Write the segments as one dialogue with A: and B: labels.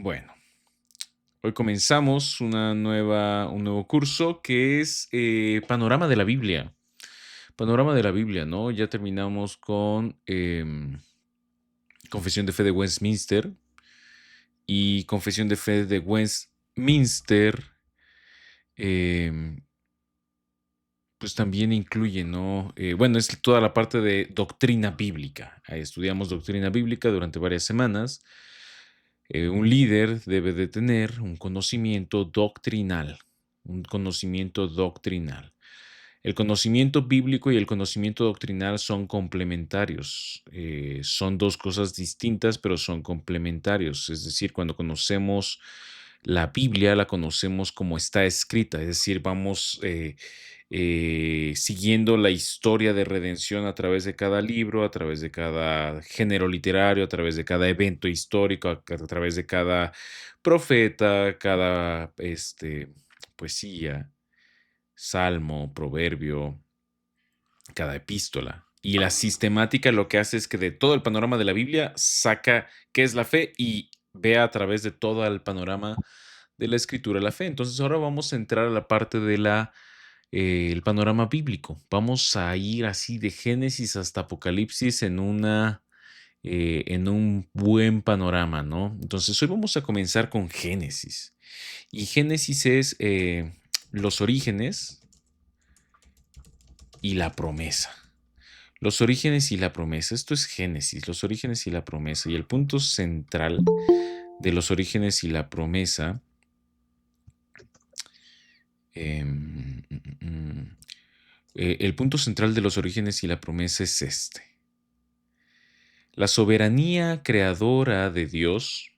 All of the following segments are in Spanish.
A: Bueno, hoy comenzamos un nuevo curso que es Panorama de la Biblia. Panorama de la Biblia, ¿no? Ya terminamos con Confesión de Fe de Westminster y Confesión de Fe de Westminster, em, pues también incluye, ¿no? Bueno, es toda la parte de doctrina bíblica. Ahí estudiamos doctrina bíblica durante varias semanas. Un líder debe de tener un conocimiento doctrinal. El conocimiento bíblico y el conocimiento doctrinal son complementarios. Son dos cosas distintas, pero son complementarios. Es decir, cuando conocemos la Biblia, la conocemos como está escrita. Es decir, vamos siguiendo la historia de redención a través de cada libro, a través de cada género literario, a través de cada evento histórico, a través de cada profeta, cada poesía, salmo, proverbio, cada epístola. Y la sistemática lo que hace es que de todo el panorama de la Biblia saca qué es la fe y vea a través de todo el panorama de la escritura la fe. Entonces ahora vamos a entrar a la parte de el panorama bíblico. Vamos a ir así de Génesis hasta Apocalipsis en un buen panorama, ¿no? Entonces hoy vamos a comenzar con Génesis. Y Génesis es los orígenes y la promesa. Los orígenes y la promesa. Esto es Génesis, los orígenes y la promesa. Y el punto central de los orígenes y la promesa. El punto central de los orígenes y la promesa es este. La soberanía creadora de Dios,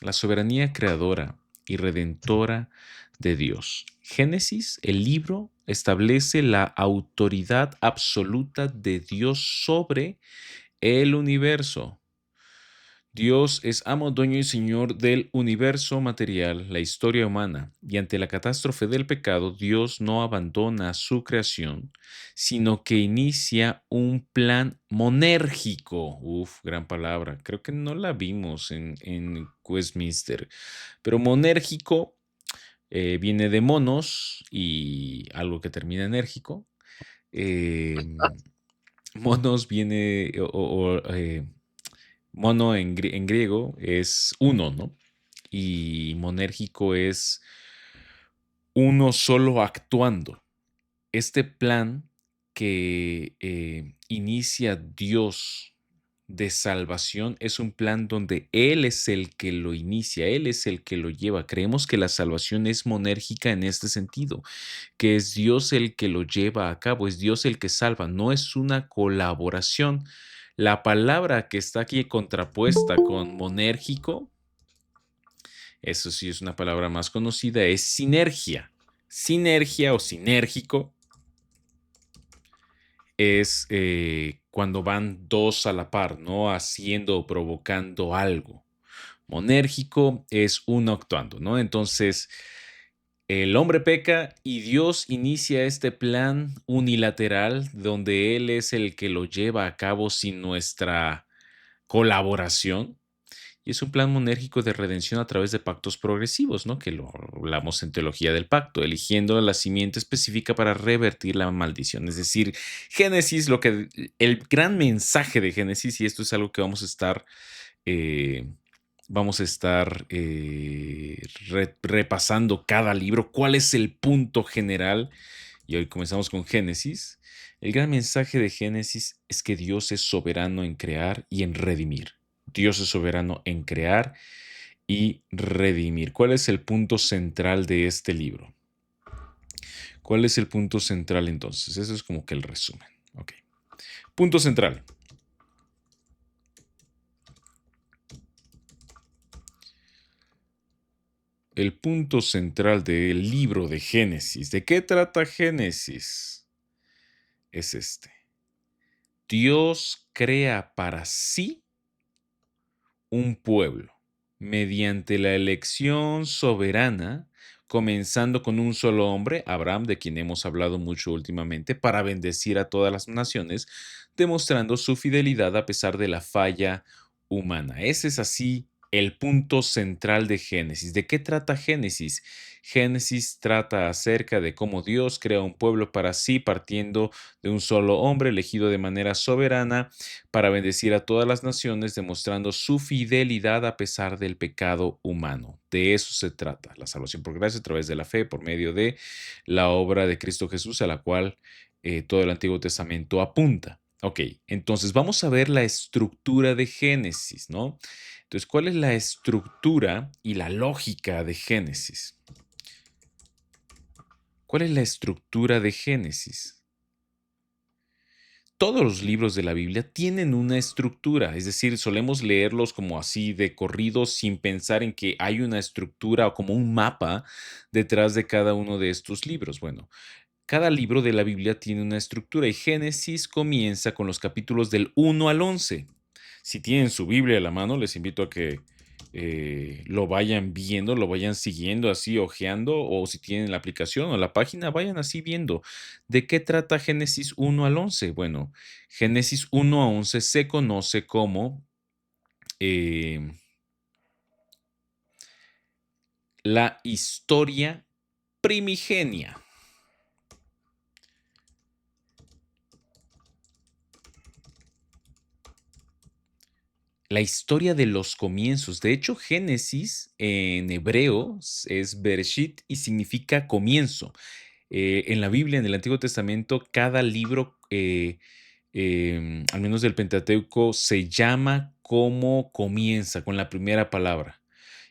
A: la soberanía creadora y redentora de Dios. Génesis, el libro, establece la autoridad absoluta de Dios sobre el universo. Dios es amo, dueño y señor del universo material, la historia humana, y ante la catástrofe del pecado, Dios no abandona su creación, sino que inicia un plan monérgico. Uf, gran palabra. Creo que no la vimos en Westminster, pero monérgico viene de monos y algo que termina enérgico. Em, monos viene, mono en griego es uno, ¿no? Y monérgico es uno solo actuando. Este plan que inicia Dios de salvación es un plan donde Él es el que lo inicia, Él es el que lo lleva. Creemos que la salvación es monérgica en este sentido, que es Dios el que lo lleva a cabo, es Dios el que salva, no es una colaboración. La palabra que está aquí contrapuesta con monérgico, eso sí es una palabra más conocida, es sinergia. Sinergia o sinérgico es cuando van dos a la par, ¿no? Haciendo o provocando algo. Monérgico es uno actuando, ¿no? Entonces, el hombre peca y Dios inicia este plan unilateral donde Él es el que lo lleva a cabo sin nuestra colaboración. Y es un plan monérgico de redención a través de pactos progresivos, ¿no? Que lo hablamos en teología del pacto, eligiendo la simiente específica para revertir la maldición. Es decir, Génesis, el gran mensaje de Génesis, y esto es algo que eh, vamos a estar repasando cada libro, cuál es el punto general. Y hoy comenzamos con Génesis. El gran mensaje de Génesis es que Dios es soberano en crear y en redimir. Dios es soberano en crear y redimir. ¿Cuál es el punto central de este libro? ¿Cuál es el punto central entonces? Eso es como que el resumen. Ok. Punto central. El punto central del libro de Génesis. ¿De qué trata Génesis? Es este. Dios crea para sí un pueblo mediante la elección soberana, comenzando con un solo hombre, Abraham, de quien hemos hablado mucho últimamente, para bendecir a todas las naciones, demostrando su fidelidad a pesar de la falla humana. Ese es así el punto central de Génesis. ¿De qué trata Génesis? Génesis trata acerca de cómo Dios crea un pueblo para sí, partiendo de un solo hombre elegido de manera soberana para bendecir a todas las naciones, demostrando su fidelidad a pesar del pecado humano. De eso se trata, la salvación por gracia a través de la fe, por medio de la obra de Cristo Jesús, a la cual todo el Antiguo Testamento apunta. Ok, entonces vamos a ver la estructura de Génesis, ¿no? Entonces, ¿cuál es la estructura y la lógica de Génesis? ¿Cuál es la estructura de Génesis? Todos los libros de la Biblia tienen una estructura, es decir, solemos leerlos como así de corrido sin pensar en que hay una estructura o como un mapa detrás de cada uno de estos libros. Bueno, cada libro de la Biblia tiene una estructura y Génesis comienza con los capítulos del 1 al 11. Si tienen su Biblia a la mano, les invito a que lo vayan viendo, lo vayan siguiendo así, ojeando, o si tienen la aplicación o la página, vayan así viendo. ¿De qué trata Génesis 1 al 11? Bueno, Génesis 1 a 11 se conoce como eh, la historia primigenia. La historia de los comienzos. De hecho, Génesis en hebreo es Bereshit y significa comienzo. En la Biblia, en el Antiguo Testamento, cada libro, al menos del Pentateuco, se llama como comienza, con la primera palabra.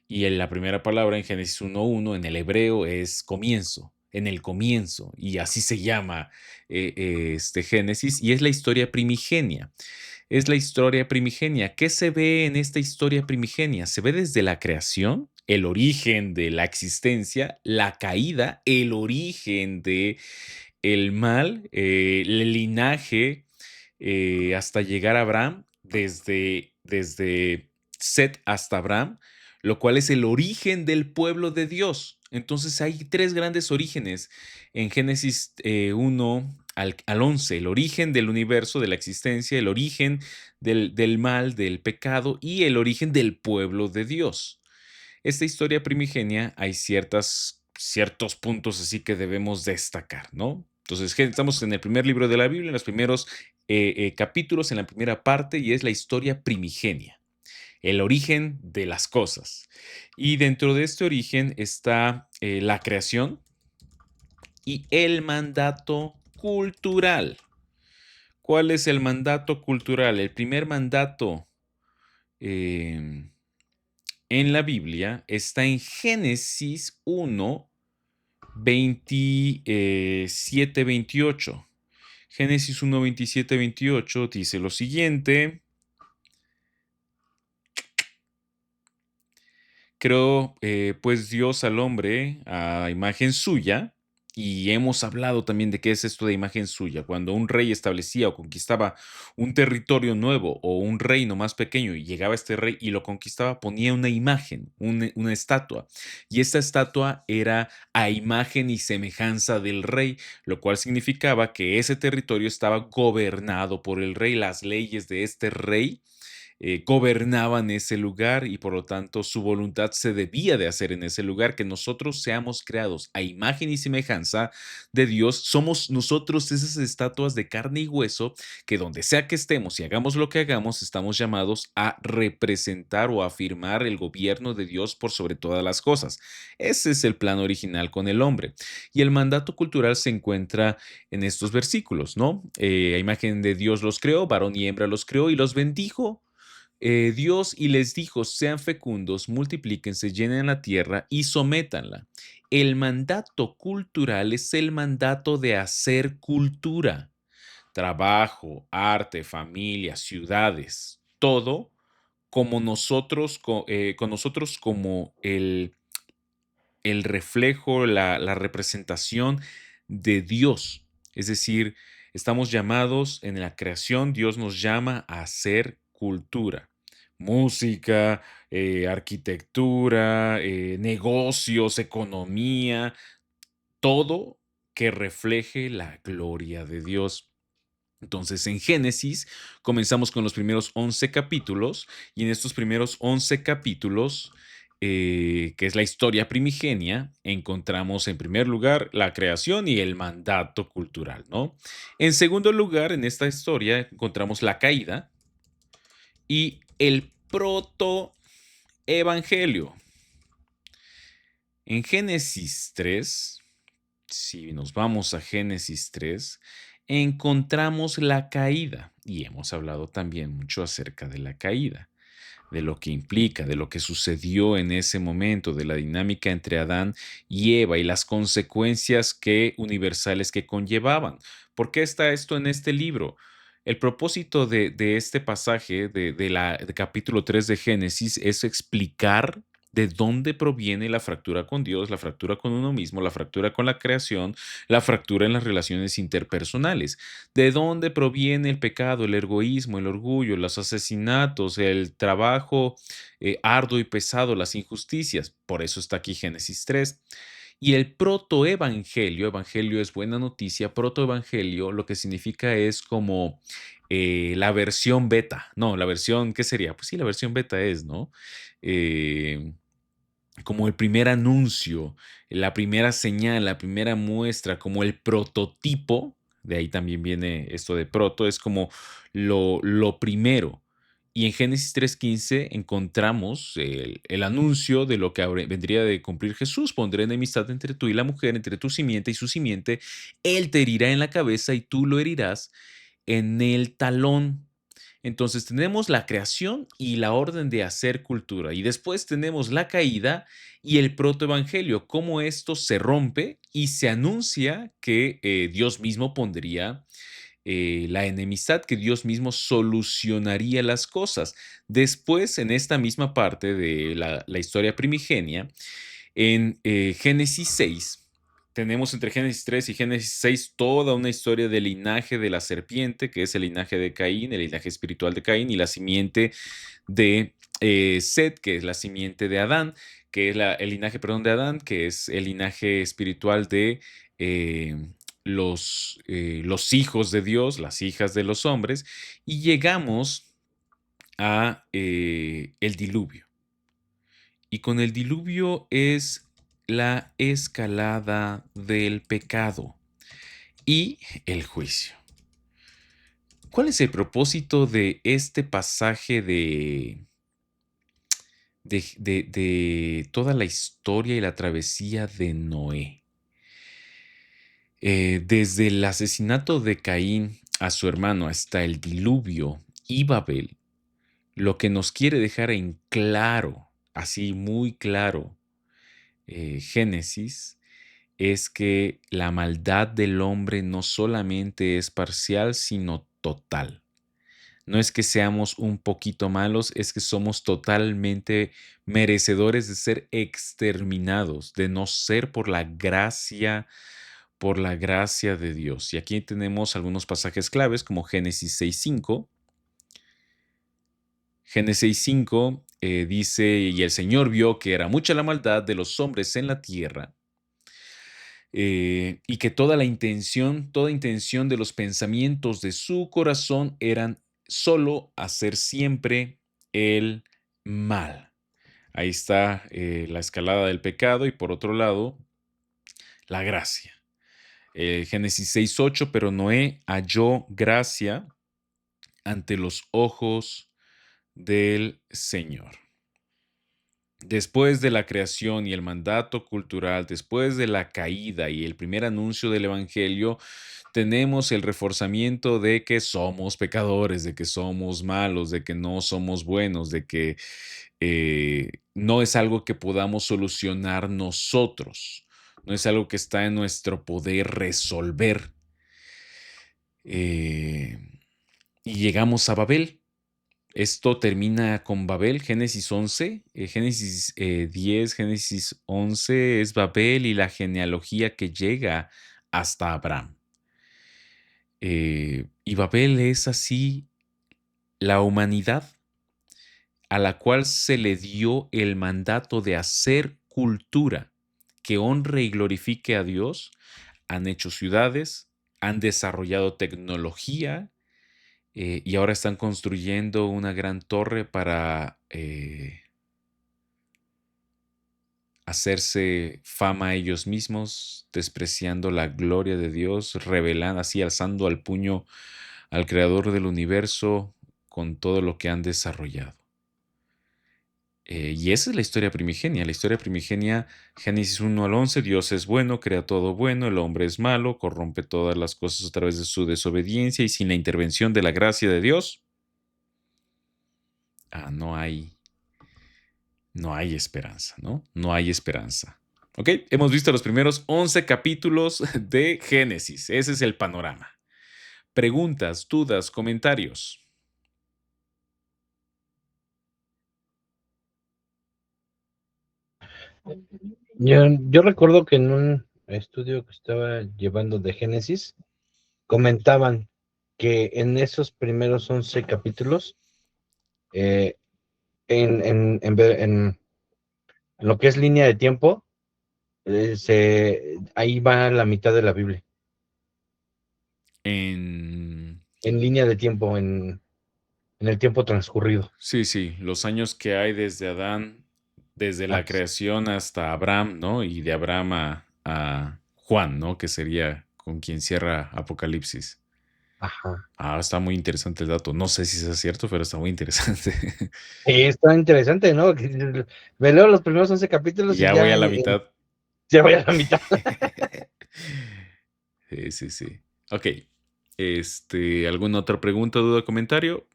A: Y en la primera palabra en Génesis 1:1 en el hebreo es comienzo, en el comienzo, y así se llama este Génesis, y es la historia primigenia. Es la historia primigenia. ¿Qué se ve en esta historia primigenia? Se ve desde la creación, el origen de la existencia, la caída, el origen de el mal, el linaje, hasta llegar a Abraham, desde Set hasta Abraham, lo cual es el origen del pueblo de Dios. Entonces hay tres grandes orígenes en Génesis 1 al 11, el origen del universo, de la existencia, el origen del mal, del pecado y el origen del pueblo de Dios. Esta historia primigenia hay ciertos puntos así que debemos destacar, ¿no? Entonces, estamos en el primer libro de la Biblia, en los primeros capítulos, en la primera parte, y es la historia primigenia, el origen de las cosas. Y dentro de este origen está la creación y el mandato cultural. ¿Cuál es el mandato cultural? El primer mandato em, en la Biblia está en Génesis 1, 27, 28. Génesis 1, 27, 28 dice lo siguiente. Creó pues Dios al hombre a imagen suya, y hemos hablado también de qué es esto de imagen suya. Cuando un rey establecía o conquistaba un territorio nuevo o un reino más pequeño y llegaba este rey y lo conquistaba, ponía una imagen, una estatua. Y esta estatua era a imagen y semejanza del rey, lo cual significaba que ese territorio estaba gobernado por el rey. Las leyes de este rey gobernaban ese lugar y por lo tanto su voluntad se debía de hacer en ese lugar, que nosotros seamos creados a imagen y semejanza de Dios. Somos nosotros esas estatuas de carne y hueso que donde sea que estemos y hagamos lo que hagamos, estamos llamados a representar o afirmar el gobierno de Dios por sobre todas las cosas. Ese es el plan original con el hombre. Y el mandato cultural se encuentra en estos versículos, ¿no? A imagen de Dios los creó, varón y hembra los creó y los bendijo Dios y les dijo, sean fecundos, multiplíquense, llenen la tierra y sométanla. El mandato cultural es el mandato de hacer cultura, trabajo, arte, familia, ciudades, todo como nosotros, con nosotros como el reflejo, la representación de Dios. Es decir, estamos llamados en la creación, Dios nos llama a hacer cultura, música, arquitectura, negocios, economía, todo que refleje la gloria de Dios. Entonces, en Génesis comenzamos con los primeros 11 capítulos y en estos primeros 11 capítulos, que es la historia primigenia, encontramos en primer lugar la creación y el mandato cultural, ¿no? En segundo lugar, en esta historia encontramos la caída y el protoevangelio. En Génesis 3, si nos vamos a Génesis 3, encontramos la caída y hemos hablado también mucho acerca de la caída, de lo que implica, de lo que sucedió en ese momento, de la dinámica entre Adán y Eva y las consecuencias universales que conllevaban. ¿Por qué está esto en este libro? El propósito de este pasaje de capítulo 3 de Génesis es explicar de dónde proviene la fractura con Dios, la fractura con uno mismo, la fractura con la creación, la fractura en las relaciones interpersonales. ¿De dónde proviene el pecado, el egoísmo, el orgullo, los asesinatos, el trabajo arduo y pesado, las injusticias? Por eso está aquí Génesis 3. Y el protoevangelio, evangelio es buena noticia, protoevangelio lo que significa es como la versión beta. No, la versión, ¿qué sería? Pues sí, la versión beta es, ¿no? Eh, como el primer anuncio, la primera señal, la primera muestra, como el prototipo, de ahí también viene esto de proto, es como lo primero. Y en Génesis 3:15 encontramos el anuncio de lo que vendría de cumplir Jesús. Pondré enemistad entre tú y la mujer, entre tu simiente y su simiente. Él te herirá en la cabeza y tú lo herirás en el talón. Entonces tenemos la creación y la orden de hacer cultura. Y después tenemos la caída y el protoevangelio, cómo esto se rompe y se anuncia que Dios mismo pondría la enemistad, que Dios mismo solucionaría las cosas. Después, en esta misma parte de la historia primigenia, en Génesis 6, tenemos entre Génesis 3 y Génesis 6 toda una historia del linaje de la serpiente, que es el linaje de Caín, el linaje espiritual de Caín, y la simiente de Set, que es la simiente de Adán, que es el linaje, perdón, de Adán, que es el linaje espiritual de eh, los hijos de Dios, las hijas de los hombres, y llegamos a el diluvio. Y con el diluvio es la escalada del pecado y el juicio. ¿Cuál es el propósito de este pasaje de toda la historia y la travesía de Noé? Desde el asesinato de Caín a su hermano hasta el diluvio y Babel, lo que nos quiere dejar en claro, así muy claro, Génesis, es que la maldad del hombre no solamente es parcial, sino total. No es que seamos un poquito malos, es que somos totalmente merecedores de ser exterminados, de no ser por la gracia de Dios. Y aquí tenemos algunos pasajes claves como Génesis 6:5. Génesis 6:5 dice, y el Señor vio que era mucha la maldad de los hombres en la tierra y que toda intención de los pensamientos de su corazón eran solo hacer siempre el mal. Ahí está la escalada del pecado y por otro lado, la gracia. Génesis 6:8, pero Noé halló gracia ante los ojos del Señor. Después de la creación y el mandato cultural, después de la caída y el primer anuncio del Evangelio, tenemos el reforzamiento de que somos pecadores, de que somos malos, de que no somos buenos, de que no es algo que podamos solucionar nosotros, no es algo que está en nuestro poder resolver. Eh, y llegamos a Babel. Esto termina con Babel, Génesis 11, Génesis 10, Génesis 11 es Babel y la genealogía que llega hasta Abraham. Y Babel es así la humanidad a la cual se le dio el mandato de hacer cultura que honre y glorifique a Dios. Han hecho ciudades, han desarrollado tecnología, y ahora están construyendo una gran torre para hacerse fama a ellos mismos, despreciando la gloria de Dios, revelando así, alzando al puño al creador del universo con todo lo que han desarrollado. Y esa es la historia primigenia. La historia primigenia, Génesis 1 al 11, Dios es bueno, crea todo bueno, el hombre es malo, corrompe todas las cosas a través de su desobediencia y sin la intervención de la gracia de Dios, no hay esperanza, ¿no? No hay esperanza. ¿Ok? Hemos visto los primeros 11 capítulos de Génesis. Ese es el panorama. Preguntas, dudas, comentarios.
B: Yo recuerdo que en un estudio que estaba llevando de Génesis, comentaban que en esos primeros 11 capítulos, eh, en lo que es línea de tiempo, ahí va la mitad de la Biblia. En línea de tiempo, en el tiempo transcurrido.
A: Sí, los años que hay desde Adán, desde la
B: Ah,
A: creación hasta Abraham, ¿no? Y de Abraham a Juan, ¿no? Que sería con quien cierra Apocalipsis.
B: ajá.
A: Está muy interesante el dato. No sé si sea cierto, pero está muy interesante.
B: Está interesante, ¿no? Me leo los primeros 11
A: Y
B: capítulos y
A: ya voy a la mitad.
B: ya voy a la mitad.
A: Sí. Ok. ¿Alguna otra pregunta, duda, comentario?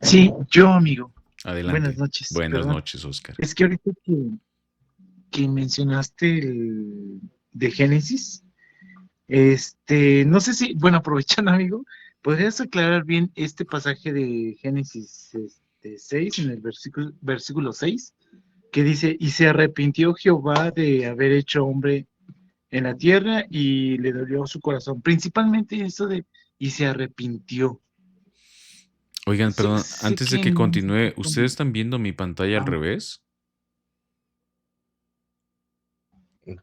C: Sí, yo, amigo. Buenas
A: Adelante.
C: noches,
A: Buenas
C: perdón.
A: noches, Oscar.
C: Es que ahorita que mencionaste el de Génesis, no sé si, bueno, aprovechando, amigo, ¿podrías aclarar bien este pasaje de Génesis 6, en el versículo 6, que dice, y se arrepintió Jehová de haber hecho hombre en la tierra y le dolió su corazón? Principalmente eso de, y se arrepintió.
A: Oigan, perdón,
C: Sé
A: antes de
C: que
A: que
C: no...
A: continúe, ¿ustedes están viendo mi pantalla al revés?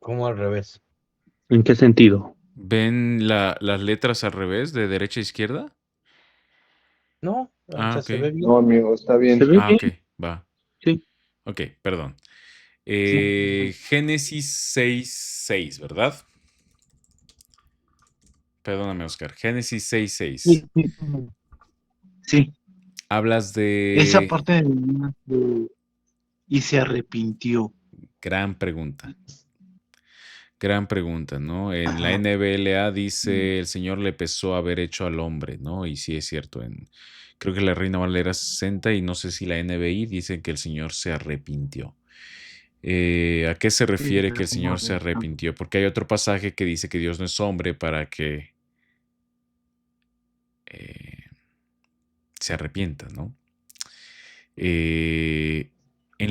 B: ¿Cómo al revés?
D: ¿En qué sentido?
A: ¿Ven las letras al revés, de derecha a izquierda?
B: No, o sea,
A: Ok.
B: se ve bien.
D: No, amigo, está bien. ¿Se ve bien?
A: Ok, va.
D: Sí.
A: Ok, perdón.
C: Sí,
A: Génesis 6:6, ¿verdad? Perdóname, Oscar. Génesis 6:6.
C: sí, sí. Sí,
A: Hablas
C: esa
A: de...
C: parte y se arrepintió.
A: Gran pregunta. Gran pregunta, ¿no? En la
C: Ajá.
A: NBLA dice, el Señor le pesó haber hecho al hombre, ¿no? Y sí es cierto. Creo que la Reina Valera 60 y no sé si la NBI dice que el Señor se arrepintió. ¿A qué se
C: Sí,
A: refiere que el
C: como
A: Señor se arrepintió? Porque hay otro pasaje que dice que Dios no es hombre para que eh, se arrepienta, ¿no? En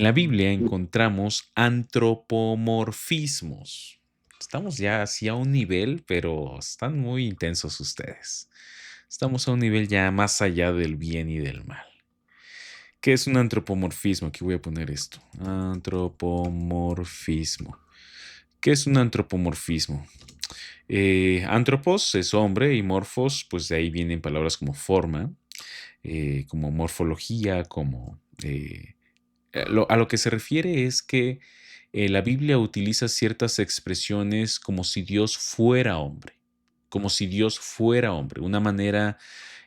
A: la Biblia encontramos antropomorfismos. Estamos ya así a un nivel, pero están muy intensos ustedes. Estamos a un nivel ya más allá del bien y del mal. ¿Qué es un antropomorfismo? Aquí voy a poner esto. Antropomorfismo. ¿Qué es un antropomorfismo? Antropos es hombre y morfos, pues de ahí vienen palabras como forma, como morfología, como... a lo que se refiere es que la Biblia utiliza ciertas expresiones como si Dios fuera hombre, como si Dios fuera hombre. Una manera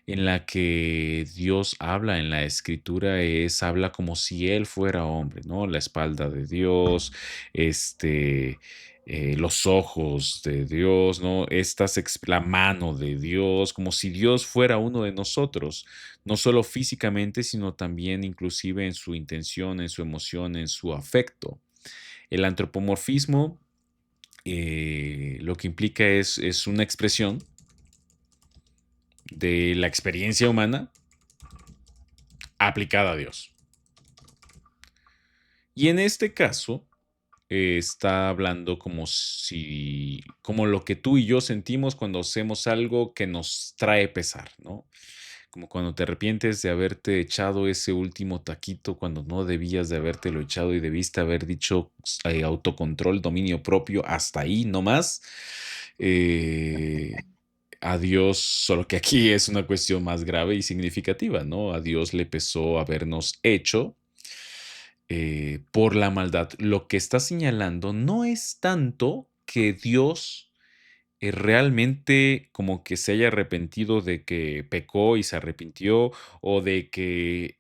A: en la que Dios habla en la escritura habla como si Él fuera hombre, ¿no? La espalda de Dios, este, los ojos de Dios, ¿no? La mano de Dios, como si Dios fuera uno de nosotros, no solo físicamente, sino también inclusive en su intención, en su emoción, en su afecto. El antropomorfismo lo que implica es una expresión de la experiencia humana aplicada a Dios. Y en este caso, está hablando como lo que tú y yo sentimos cuando hacemos algo que nos trae pesar, ¿no? Como cuando te arrepientes de haberte echado ese último taquito cuando no debías de habértelo echado y debiste haber dicho autocontrol, dominio propio, hasta ahí, no más. a Dios, solo que aquí es una cuestión más grave y significativa, ¿no? A Dios le pesó habernos hecho por la maldad. Lo que está señalando no es tanto que Dios realmente como que se haya arrepentido de que pecó y se arrepintió o de que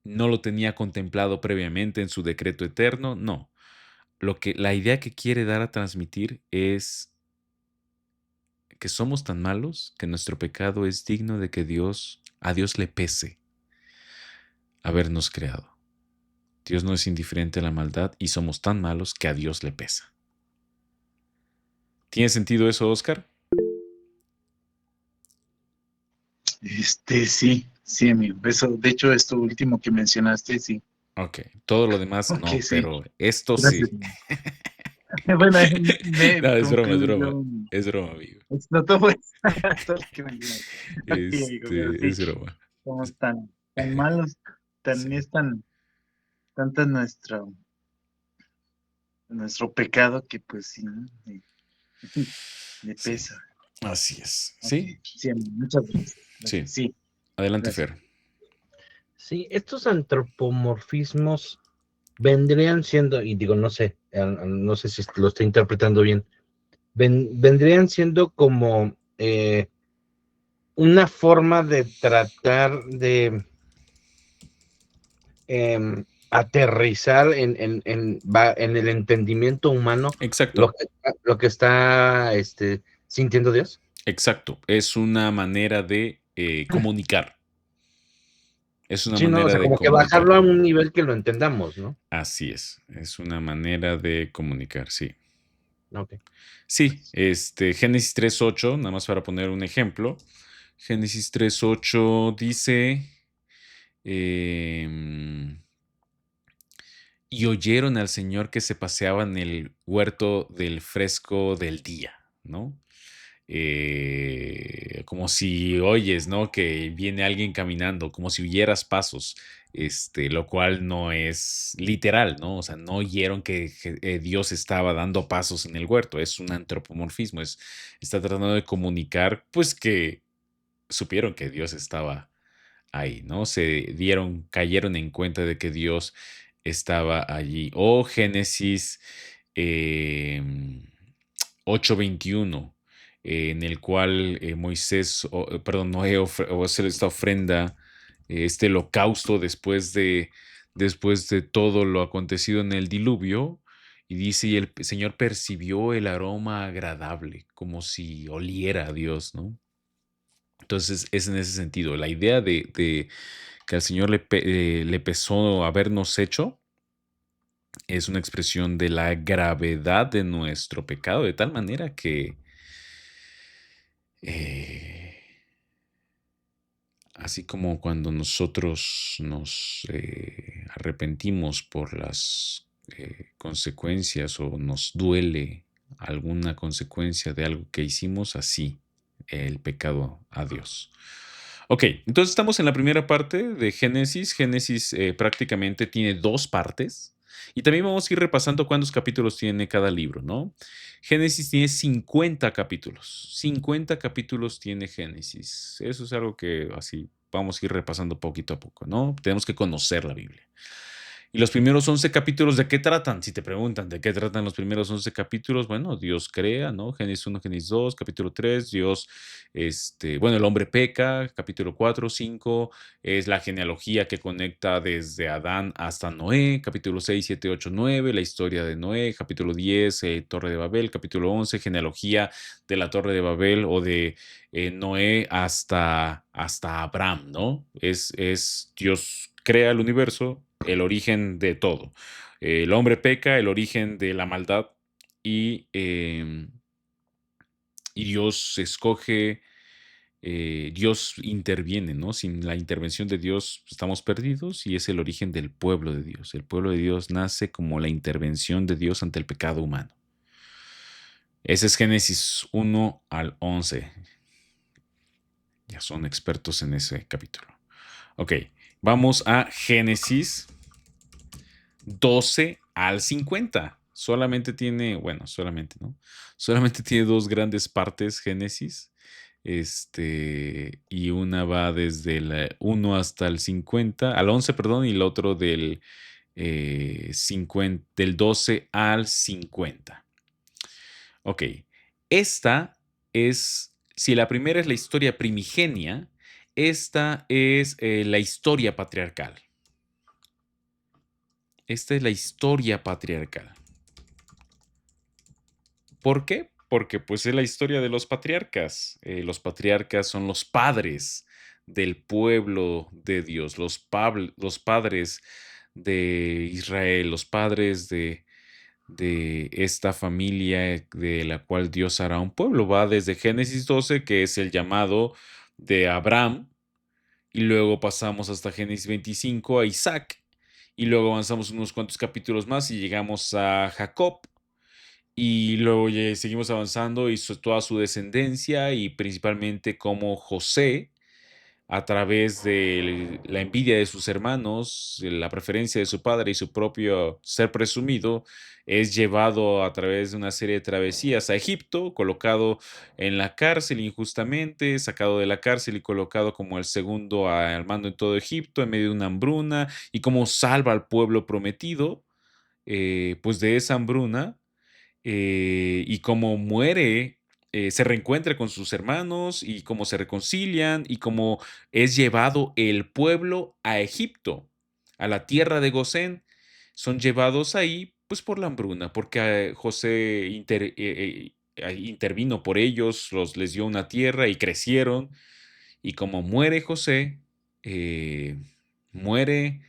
A: no lo tenía contemplado previamente en su decreto eterno. No. La idea que quiere dar a transmitir es que somos tan malos que nuestro pecado es digno de que a Dios le pese habernos creado. Dios no es indiferente a la maldad y somos tan malos que a Dios le pesa. ¿Tiene sentido eso, Oscar?
C: Sí, amigo. Eso, de hecho, esto último que mencionaste, sí.
A: Ok, todo lo demás
C: Ok,
A: no,
C: sí.
A: pero esto
C: Gracias.
A: sí.
C: Bueno, me
A: No, es broma, es broma.
C: concluyó.
A: Es broma, amigo.
C: Explotó pues, todo lo que mencionaste. Ok, amigo, pero sí,
A: Es broma.
C: somos tan malos,
A: Sí,
C: es tanto nuestro pecado que pues sí, ¿no? Le
A: sí.
C: pesa.
A: Así es.
C: Ok,
A: ¿Sí?
C: sí, amigo, muchas gracias.
A: Sí.
C: Gracias. Sí,
A: Adelante,
C: gracias.
A: Fer.
B: Sí, estos antropomorfismos vendrían siendo, y digo, no sé, no sé si lo estoy interpretando bien, vendrían siendo como una forma de tratar de aterrizar en el entendimiento humano
A: Exacto,
B: lo que está sintiendo Dios.
A: exacto. Es una manera de comunicar. Es una
B: Sí, no, o
A: manera
B: sea,
A: de
B: como que bajarlo
A: comunicar.
B: a un nivel que lo entendamos, ¿no?
A: Así es. Es una manera de comunicar, sí.
B: Ok.
A: Sí, Génesis 3:8, nada más para poner un ejemplo. Génesis 3:8 dice, em, y oyeron al Señor que se paseaba en el huerto del fresco del día, ¿no? Como si oyes, ¿no? Que viene alguien caminando, como si oyeras pasos, lo cual no es literal, ¿no? O sea, no oyeron que Dios estaba dando pasos en el huerto, es un antropomorfismo, está tratando de comunicar, pues que supieron que Dios estaba ahí, ¿no? Cayeron en cuenta de que Dios estaba allí. O Génesis em, 8:21, en el cual Moisés, perdón, Noé va a hacer esta ofrenda, este holocausto después de todo lo acontecido en el diluvio. Y dice, y el Señor percibió el aroma agradable, como si oliera a Dios, ¿no? Entonces, es en ese sentido. La idea de que al Señor le pesó habernos hecho es una expresión de la gravedad de nuestro pecado, de tal manera que, eh, así como cuando nosotros nos arrepentimos por las consecuencias o nos duele alguna consecuencia de algo que hicimos, así el pecado a Dios. Ok, entonces estamos en la primera parte de Génesis. Génesis prácticamente tiene dos partes. Y también vamos a ir repasando cuántos capítulos tiene cada libro, ¿no? Génesis tiene 50 capítulos. 50 capítulos tiene Génesis. Eso es algo que así vamos a ir repasando poquito a poco, ¿no? Tenemos que conocer la Biblia. Y los primeros 11 capítulos, ¿de qué tratan? Si te preguntan, ¿de qué tratan los primeros 11 capítulos? Bueno, Dios crea, ¿no? Génesis 1, Génesis 2, capítulo 3, Dios, bueno, el hombre peca, capítulo 4, 5, es la genealogía que conecta desde Adán hasta Noé, capítulo 6, 7, 8, 9, la historia de Noé, capítulo 10, Torre de Babel, capítulo 11, genealogía de la Torre de Babel o de Noé hasta Abraham, ¿no? Es Dios crea el universo, el origen de todo. El hombre peca, el origen de la maldad y, y Dios escoge, Dios interviene, ¿no? Sin la intervención de Dios estamos perdidos y es el origen del pueblo de Dios. El pueblo de Dios nace como la intervención de Dios ante el pecado humano. Ese es Génesis 1 al 11. Ya son expertos en ese capítulo. Ok, vamos a Génesis 12 al 50. Solamente tiene, bueno, solamente, ¿no? Solamente tiene dos grandes partes Génesis. y una va desde el 1 hasta el 50, al 11, perdón, y el otro del, 50, del 12 al 50. Ok, esta es, si la primera es la historia primigenia, esta es la historia patriarcal. Esta es la historia patriarcal. ¿Por qué? Porque pues es la historia de los patriarcas. Los patriarcas son los padres del pueblo de Dios, los padres de Israel, los padres de esta familia de la cual Dios hará un pueblo. Va desde Génesis 12, que es el llamado de Abraham, y luego pasamos hasta Génesis 25 a Isaac, y luego avanzamos unos cuantos capítulos más y llegamos a Jacob. Y luego seguimos avanzando y toda su descendencia y principalmente cómo José, a través de la envidia de sus hermanos, la preferencia de su padre y su propio ser presumido, es llevado a través de una serie de travesías a Egipto, colocado en la cárcel injustamente, sacado de la cárcel y colocado como el segundo al mando en todo Egipto en medio de una hambruna, y cómo salva al pueblo prometido, pues de esa hambruna, y cómo muere, se reencuentra con sus hermanos y cómo se reconcilian y cómo es llevado el pueblo a Egipto, a la tierra de Gosén. Son llevados ahí pues por la hambruna, porque José intervino por ellos, les dio una tierra y crecieron. Y como muere José, eh, muere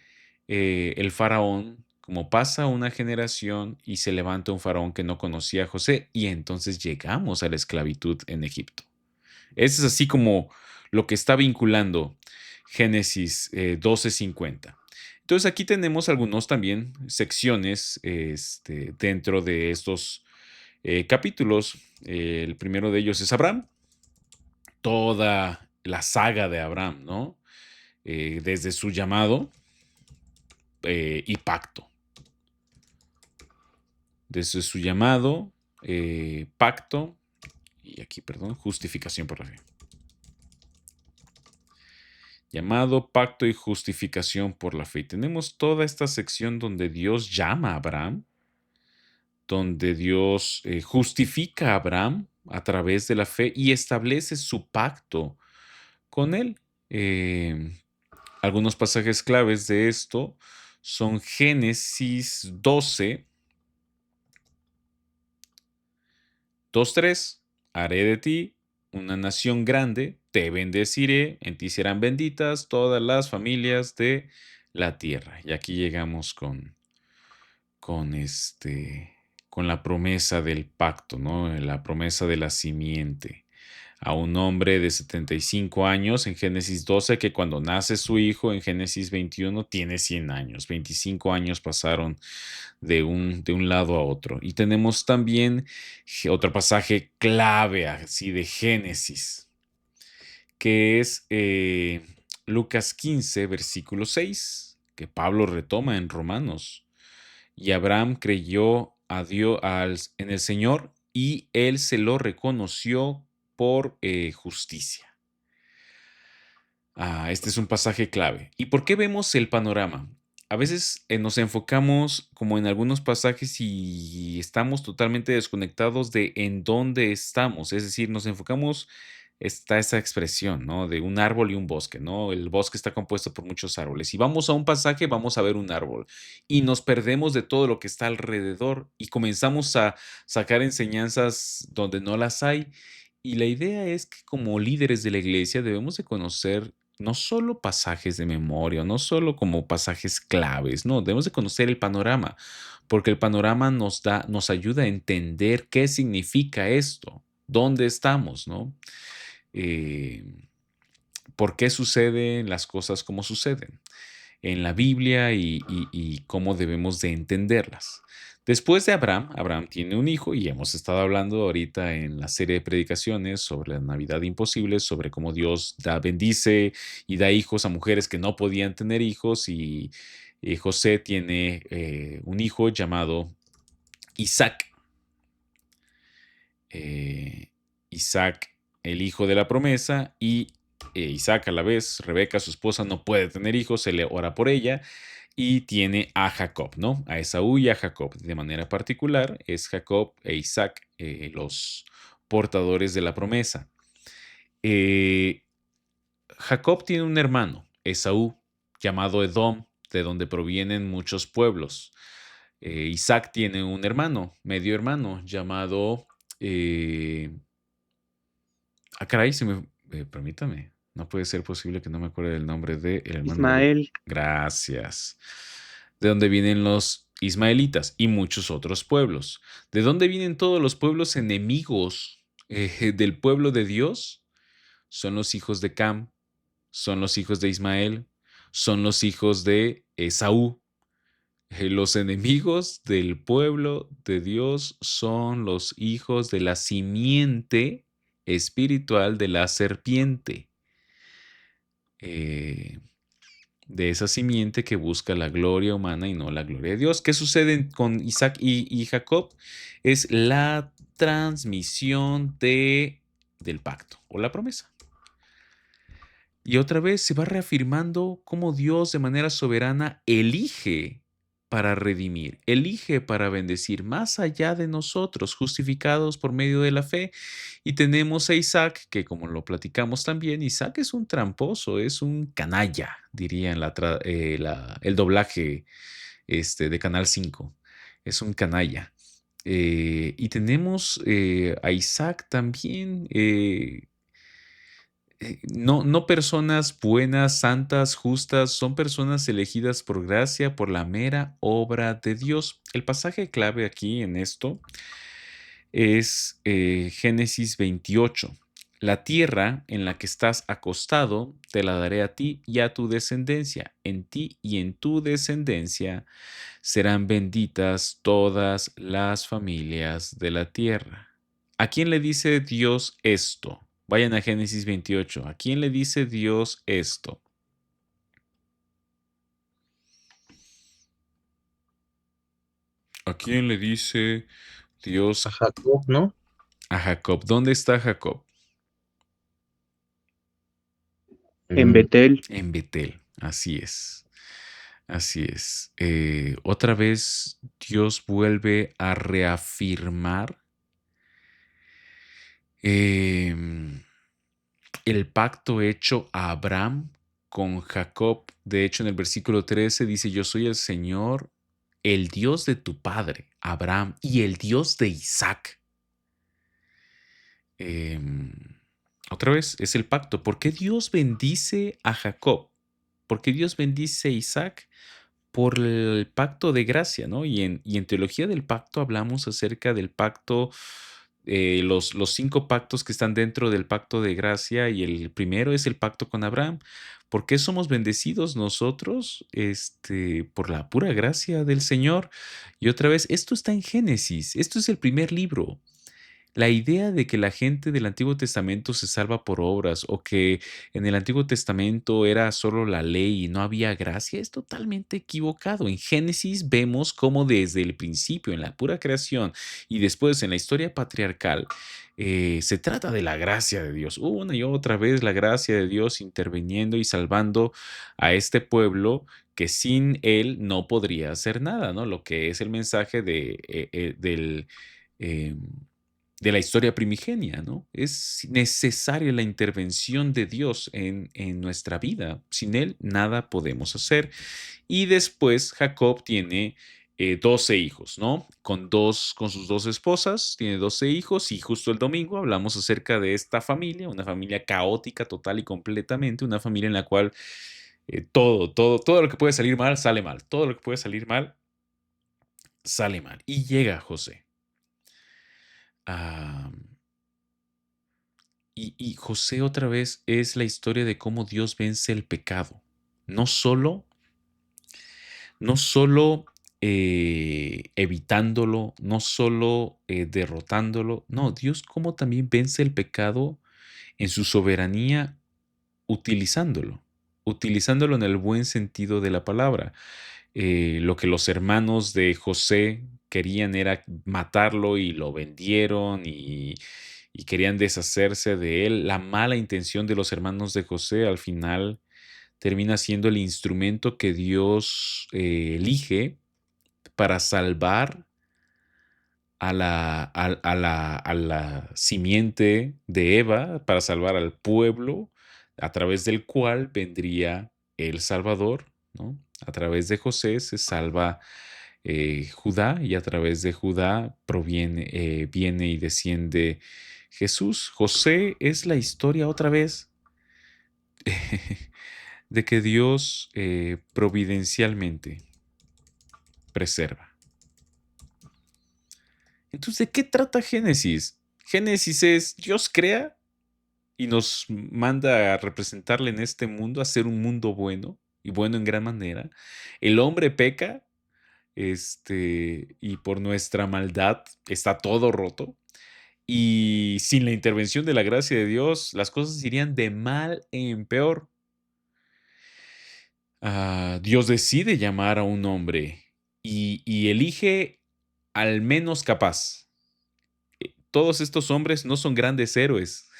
A: el faraón, como pasa una generación y se levanta un faraón que no conocía a José, y entonces llegamos a la esclavitud en Egipto. Ese es así como lo que está vinculando Génesis 12:50. Entonces aquí tenemos algunos también secciones dentro de estos capítulos. El primero de ellos es Abraham, toda la saga de Abraham, ¿no? Desde su llamado y pacto. Desde su llamado, pacto, y aquí, perdón, justificación por la fe. Llamado, pacto y justificación por la fe. Y tenemos toda esta sección donde Dios llama a Abraham, donde Dios justifica a Abraham a través de la fe y establece su pacto con él. Algunos pasajes claves de esto son Génesis 12, 2:3. Haré de ti una nación grande, te bendeciré, en ti serán benditas todas las familias de la tierra. Y aquí llegamos con con la promesa del pacto, ¿no? La promesa de la simiente. A un hombre de 75 años en Génesis 12, que cuando nace su hijo en Génesis 21 tiene 100 años. 25 años pasaron de un lado a otro. Y tenemos también otro pasaje clave así de Génesis, que es Lucas 15, versículo 6, que Pablo retoma en Romanos. Y Abraham creyó a Dios, en el Señor, y él se lo reconoció por justicia. Este es un pasaje clave. ¿Y por qué vemos el panorama? A veces nos enfocamos como en algunos pasajes y estamos totalmente desconectados de en dónde estamos. Es decir, nos enfocamos, está esa expresión, ¿no? De un árbol y un bosque, ¿no? El bosque está compuesto por muchos árboles. Si vamos a un pasaje, vamos a ver un árbol y nos perdemos de todo lo que está alrededor y comenzamos a sacar enseñanzas donde no las hay. Y la idea es que como líderes de la iglesia debemos de conocer no solo pasajes de memoria, no solo como pasajes claves, no, debemos de conocer el panorama, porque el panorama nos ayuda a entender qué significa esto, dónde estamos, ¿no? Eh, por qué suceden las cosas como suceden en la Biblia y cómo debemos de entenderlas. Después de Abraham, Abraham tiene un hijo y hemos estado hablando ahorita en la serie de predicaciones sobre la Navidad imposible, sobre cómo Dios bendice y da hijos a mujeres que no podían tener hijos, y José tiene un hijo llamado Isaac. Isaac el hijo de la promesa, y Isaac a la vez, Rebeca, su esposa, no puede tener hijos, se le ora por ella, y tiene a Jacob, ¿no? A Esaú y a Jacob. De manera particular, es Jacob e Isaac los portadores de la promesa. Jacob tiene un hermano, Esaú, llamado Edom, de donde provienen muchos pueblos. Isaac tiene un hermano, medio hermano, llamado... caray, permítame. No puede ser posible que no me acuerde del nombre del hermano.
D: Ismael.
A: Gracias. De donde vienen los ismaelitas y muchos otros pueblos. ¿De dónde vienen todos los pueblos enemigos del pueblo de Dios? Son los hijos de Cam, son los hijos de Ismael, son los hijos de Esaú. Los enemigos del pueblo de Dios son los hijos de la simiente espiritual de la serpiente. De esa simiente que busca la gloria humana y no la gloria de Dios. ¿Qué sucede con Isaac y Jacob? Es la transmisión del pacto o la promesa. Y otra vez se va reafirmando cómo Dios de manera soberana elige para redimir, elige para bendecir más allá de nosotros, justificados por medio de la fe. Y tenemos a Isaac, que como lo platicamos también, Isaac es un tramposo, es un canalla, diría en el doblaje de Canal 5. Es un canalla. Y tenemos a Isaac también... no personas buenas, santas, justas, son personas elegidas por gracia, por la mera obra de Dios. El pasaje clave aquí en esto es Génesis 28. La tierra en la que estás acostado te la daré a ti y a tu descendencia. En ti y en tu descendencia serán benditas todas las familias de la tierra. ¿A quién le dice Dios esto? Vayan a Génesis 28. ¿A quién le dice Dios esto? ¿A quién le dice Dios?
B: A Jacob, ¿no?
A: A Jacob. ¿Dónde está Jacob?
D: En Betel.
A: En Betel. Así es. Así es. Otra vez Dios vuelve a reafirmar el pacto hecho a Abraham con Jacob. De hecho, en el versículo 13 dice, yo soy el Señor, el Dios de tu padre, Abraham, y el Dios de Isaac. Otra vez, es el pacto. ¿Por qué Dios bendice a Jacob? ¿Por qué Dios bendice a Isaac? Por el pacto de gracia, ¿no? Y en teología del pacto hablamos acerca del pacto, los 5 pactos que están dentro del pacto de gracia, y el primero es el pacto con Abraham. ¿Por qué somos bendecidos nosotros? Por la pura gracia del Señor. Y otra vez, esto está en Génesis, esto es el primer libro. La idea de que la gente del Antiguo Testamento se salva por obras o que en el Antiguo Testamento era solo la ley y no había gracia es totalmente equivocado. En Génesis vemos cómo desde el principio, en la pura creación y después en la historia patriarcal, se trata de la gracia de Dios. Una y otra vez la gracia de Dios interviniendo y salvando a este pueblo que sin él no podría hacer nada, ¿no? Lo que es el mensaje del... de la historia primigenia, ¿no? Es necesaria la intervención de Dios en nuestra vida. Sin Él nada podemos hacer. Y después Jacob tiene 12 hijos, ¿no? Con sus 2 esposas, tiene 12 hijos, y justo el domingo hablamos acerca de esta familia, una familia caótica total y completamente, una familia en la cual todo lo que puede salir mal, sale mal. Todo lo que puede salir mal, sale mal. Y llega José. Y José otra vez es la historia de cómo Dios vence el pecado. No solo evitándolo, no solo derrotándolo. No, Dios cómo también vence el pecado en su soberanía utilizándolo en el buen sentido de la palabra. Lo que los hermanos de José querían era matarlo y lo vendieron y y querían deshacerse de él. La mala intención de los hermanos de José al final termina siendo el instrumento que Dios elige para salvar a la simiente de Eva, para salvar al pueblo, a través del cual vendría el Salvador, ¿no? A través de José se salva Judá, y a través de Judá viene y desciende Jesús. José es la historia otra vez de que Dios providencialmente preserva. Entonces, ¿de qué trata Génesis? Génesis es Dios crea y nos manda a representarle en este mundo, a hacer un mundo bueno y bueno en gran manera. El hombre peca, y por nuestra maldad está todo roto. Y sin la intervención de la gracia de Dios, las cosas irían de mal en peor. Dios decide llamar a un hombre y elige al menos capaz. Todos estos hombres no son grandes héroes.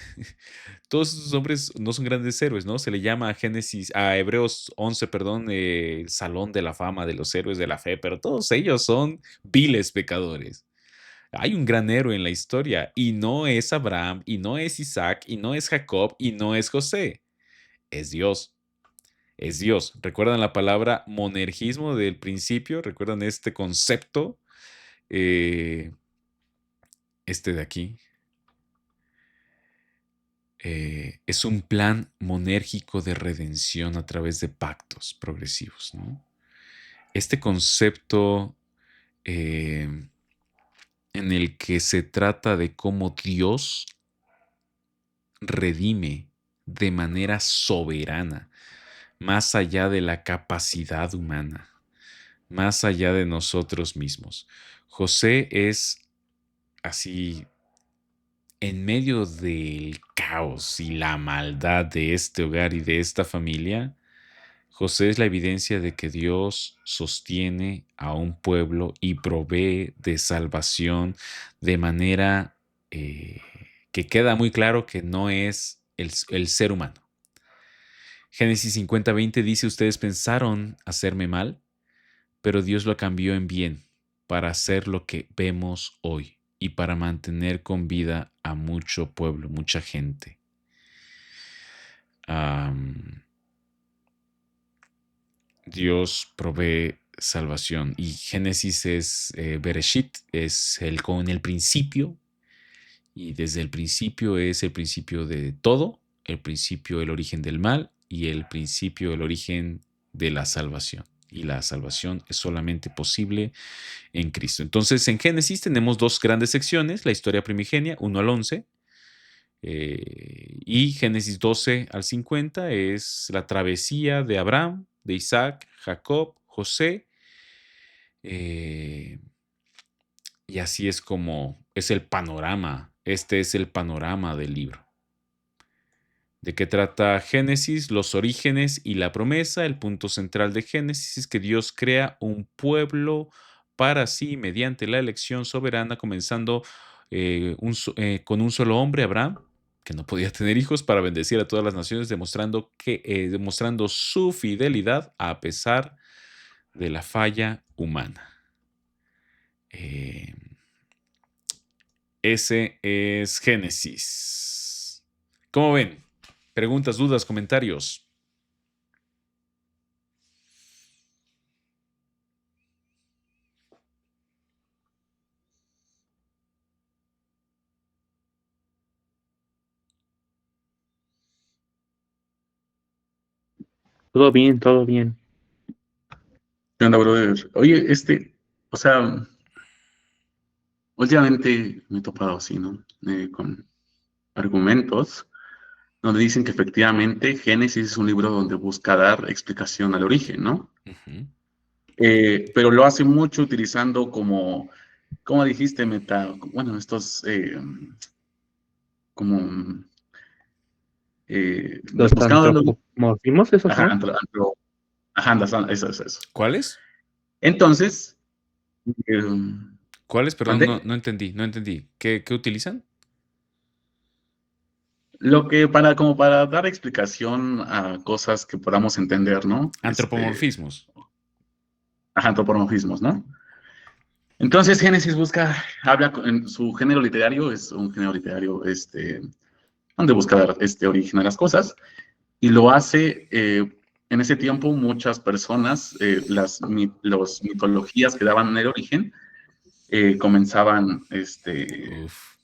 A: Todos estos hombres no son grandes héroes, ¿no? Se le llama a Hebreos 11, perdón, el salón de la fama de los héroes de la fe, pero todos ellos son viles pecadores. Hay un gran héroe en la historia y no es Abraham, y no es Isaac, y no es Jacob, y no es José. Es Dios. Es Dios. ¿Recuerdan la palabra monergismo del principio? ¿Recuerdan este concepto? De aquí. Es un plan monérgico de redención a través de pactos progresivos, ¿no? Este concepto en el que se trata de cómo Dios redime de manera soberana, más allá de la capacidad humana, más allá de nosotros mismos. José es así, en medio del caos y la maldad de este hogar y de esta familia. José es la evidencia de que Dios sostiene a un pueblo y provee de salvación de manera que queda muy claro que no es el ser humano. Génesis 50:20 dice: ustedes pensaron hacerme mal, pero Dios lo cambió en bien para hacer lo que vemos hoy y para mantener con vida a mucho pueblo, mucha gente. Dios provee salvación, y Génesis es Bereshit, es con el principio, y desde el principio es el principio de todo, el principio, el origen del mal, y el principio, el origen de la salvación. Y la salvación es solamente posible en Cristo. Entonces, en Génesis tenemos dos grandes secciones: la historia primigenia, 1 al 11, y Génesis 12 al 50 es la travesía de Abraham, de Isaac, Jacob, José. Y así es como es el panorama. Este es el panorama del libro. ¿De qué trata Génesis? Los orígenes y la promesa. El punto central de Génesis es que Dios crea un pueblo para sí mediante la elección soberana, comenzando con un solo hombre, Abraham, que no podía tener hijos, para bendecir a todas las naciones, demostrando su fidelidad a pesar de la falla humana. Ese es Génesis. ¿Cómo ven? Preguntas, dudas, comentarios.
D: Todo bien, todo bien.
E: ¿Qué onda, brother? Oye, o sea, últimamente me he topado así, ¿no? Con argumentos donde dicen que efectivamente Génesis es un libro donde busca dar explicación al origen, ¿no?
A: Ujú.
E: Pero lo hace mucho utilizando como dijiste, bueno, estos, como,
D: Los
E: buscando,
D: antropomorfismos, ¿esos
E: ajá,
D: son?
E: eso.
A: ¿Cuáles?
E: Entonces, eh,
A: ¿Cuáles? Perdón,
E: ¿mandé?
A: no entendí. ¿Qué utilizan?
E: Lo que como para dar explicación a cosas que podamos entender, ¿no?
A: Antropomorfismos.
E: Antropomorfismos, ¿no? Entonces Génesis habla en su género literario, es un género literario, donde busca dar origen a las cosas, y lo hace, en ese tiempo muchas personas, las mitologías que daban el origen, comenzaban,
A: Uf,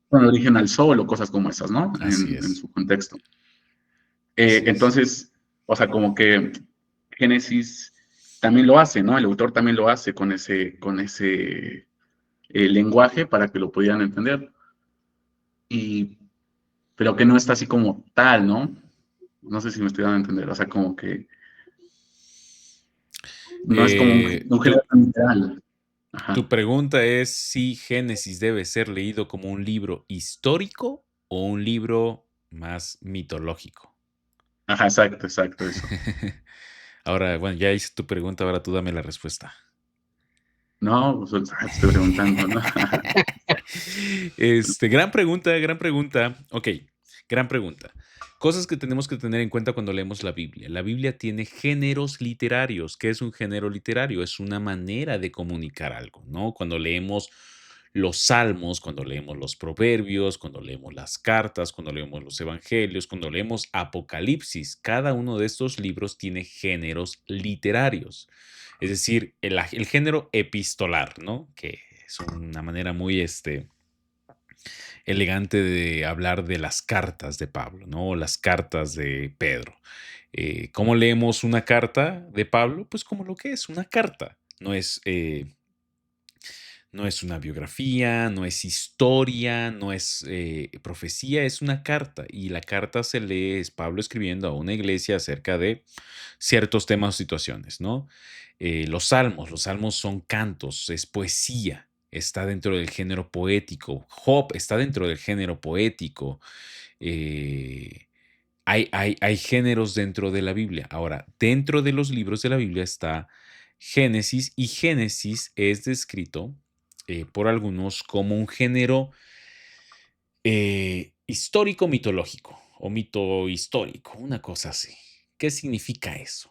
E: con el origen al sol o cosas como esas, ¿no?
A: así
E: En
A: es.
E: su contexto.
A: Así es.
E: Entonces, o sea, como que Génesis también lo hace, ¿no? El autor también lo hace con ese lenguaje para que lo pudieran entender. Y, pero que no está así como tal, ¿no? No sé si me estoy dando a entender. O sea, como que no es como
A: Eh,
E: un género
A: tu,
E: tan literal.
A: tu
E: Ajá.
A: pregunta es si Génesis debe ser leído como un libro histórico o un libro más mitológico.
E: Ajá, exacto, exacto, eso.
A: Ahora, bueno, ya hice tu pregunta, ahora tú dame la respuesta.
E: No, pues, te estoy preguntando, ¿no?
A: Gran pregunta, gran pregunta. Ok, gran pregunta. Cosas que tenemos que tener en cuenta cuando leemos la Biblia. La Biblia tiene géneros literarios. ¿Qué es un género literario? Es una manera de comunicar algo, ¿no? Cuando leemos los salmos, cuando leemos los proverbios, cuando leemos las cartas, cuando leemos los evangelios, cuando leemos Apocalipsis, cada uno de estos libros tiene géneros literarios. Es decir, el género epistolar, ¿no? Que es una manera muy elegante de hablar de las cartas de Pablo, ¿no? O las cartas de Pedro. ¿Cómo leemos una carta de Pablo? Pues como lo que es, una carta. No es una biografía, no es historia, no es profecía, es una carta. Y la carta se lee, es Pablo escribiendo a una iglesia acerca de ciertos temas o situaciones, ¿no? Los salmos son cantos, es poesía, está dentro del género poético. Job está dentro del género poético. eh, hay géneros dentro de la Biblia. Ahora, dentro de los libros de la Biblia está Génesis y Génesis es descrito por algunos como un género histórico mitológico o mito histórico, una cosa así. ¿Qué significa eso?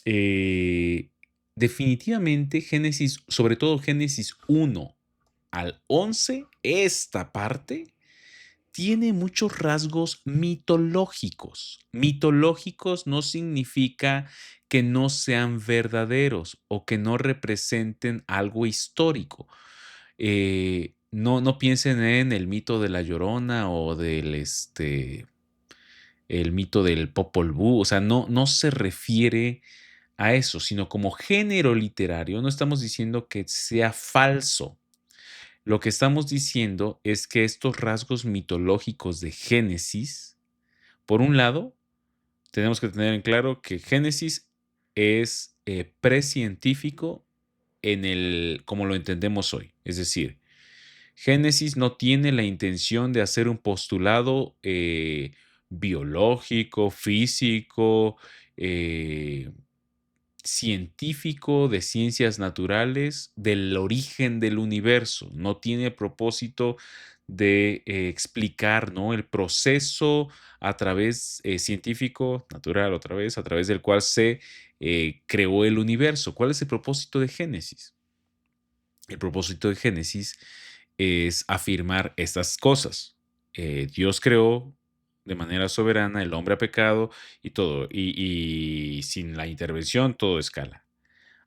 A: Eh, Definitivamente Génesis, sobre todo Génesis 1 al 11, esta parte tiene muchos rasgos mitológicos. Mitológicos no significa que no sean verdaderos o que no representen algo histórico. No piensen en el mito de la Llorona o el mito del Popol Vuh, o sea, no se refiere a eso, sino como género literario, no estamos diciendo que sea falso. Lo que estamos diciendo es que estos rasgos mitológicos de Génesis, por un lado, tenemos que tener en claro que Génesis es precientífico como lo entendemos hoy. Es decir, Génesis no tiene la intención de hacer un postulado biológico, físico, eh, científico de ciencias naturales del origen del universo. No tiene propósito de explicar, ¿no? El proceso a través científico, natural otra vez, a través del cual se creó el universo. ¿Cuál es el propósito de Génesis? El propósito de Génesis es afirmar estas cosas. Dios creó de manera soberana, el hombre ha pecado y todo, y sin la intervención todo escala.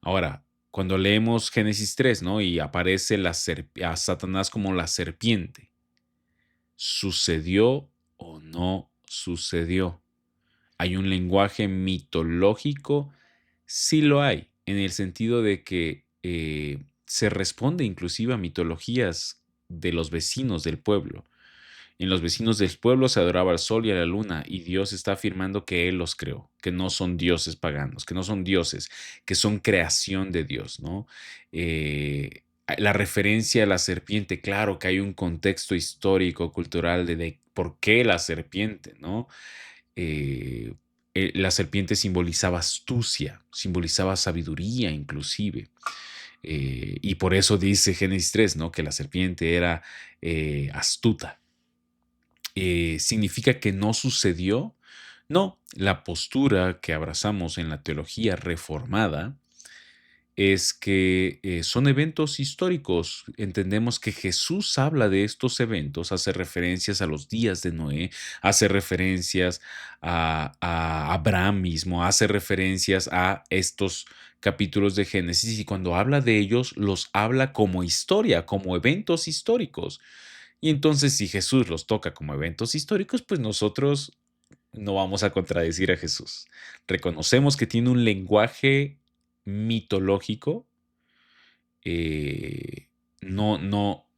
A: Ahora, cuando leemos Génesis 3, ¿no? Y aparece a Satanás como la serpiente, ¿sucedió o no sucedió? ¿Hay un lenguaje mitológico? Sí lo hay, en el sentido de que se responde inclusive a mitologías de los vecinos del pueblo. En los vecinos del pueblo se adoraba al sol y a la luna, y Dios está afirmando que Él los creó, que no son dioses paganos, que no son dioses, que son creación de Dios, ¿no? La referencia a la serpiente, claro que hay un contexto histórico, cultural de por qué la serpiente, ¿no? Eh, la serpiente simbolizaba astucia, simbolizaba sabiduría inclusive. Y por eso dice Génesis 3, ¿no? Que la serpiente era astuta. ¿significa que no sucedió? No, la postura que abrazamos en la teología reformada es que son eventos históricos. Entendemos que Jesús habla de estos eventos, hace referencias a los días de Noé, hace referencias a Abraham mismo, hace referencias a estos capítulos de Génesis y cuando habla de ellos los habla como historia, como eventos históricos. Y entonces si Jesús los toca como eventos históricos, pues nosotros no vamos a contradecir a Jesús. Reconocemos que tiene un lenguaje mitológico, eh,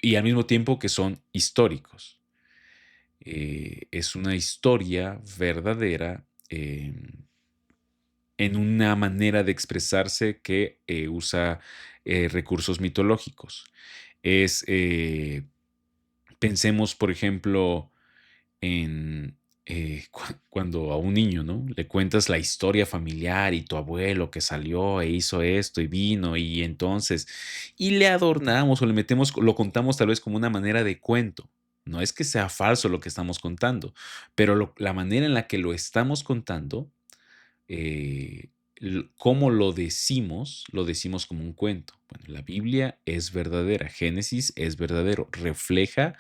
A: y al mismo tiempo que son históricos. Es una historia verdadera en una manera de expresarse que usa recursos mitológicos. Es, pensemos, por ejemplo, en cuando a un niño, ¿no? Le cuentas la historia familiar y tu abuelo que salió e hizo esto y vino y entonces, y le adornamos o le metemos, lo contamos tal vez como una manera de cuento. No es que sea falso lo que estamos contando, pero la manera en la que lo estamos contando, eh, cómo lo decimos como un cuento. Bueno, la Biblia es verdadera, Génesis es verdadero, refleja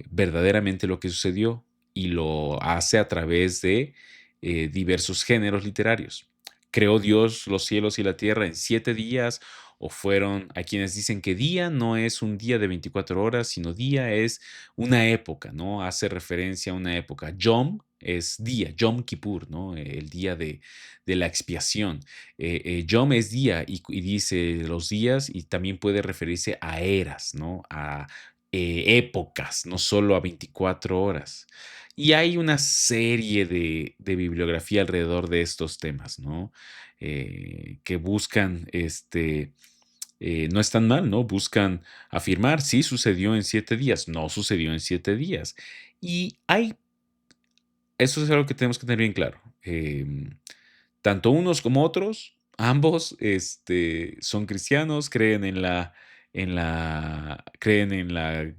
A: verdaderamente lo que sucedió y lo hace a través de diversos géneros literarios. ¿Creó Dios los cielos y la tierra en 7 días? ¿O fueron, hay quienes dicen que día no es un día de 24 horas, sino día es una época, ¿no? Hace referencia a una época. Yom es día, Yom Kippur, ¿no? El día de la expiación. Yom es día y dice los días y también puede referirse a eras, ¿no? A épocas, no solo a 24 horas. Y hay una serie de bibliografía alrededor de estos temas, ¿no? Que buscan, no están mal, ¿no? Buscan afirmar, sí sucedió en 7 días, no sucedió en 7 días. Y eso es algo que tenemos que tener bien claro. Tanto unos como otros, ambos son cristianos, creen en la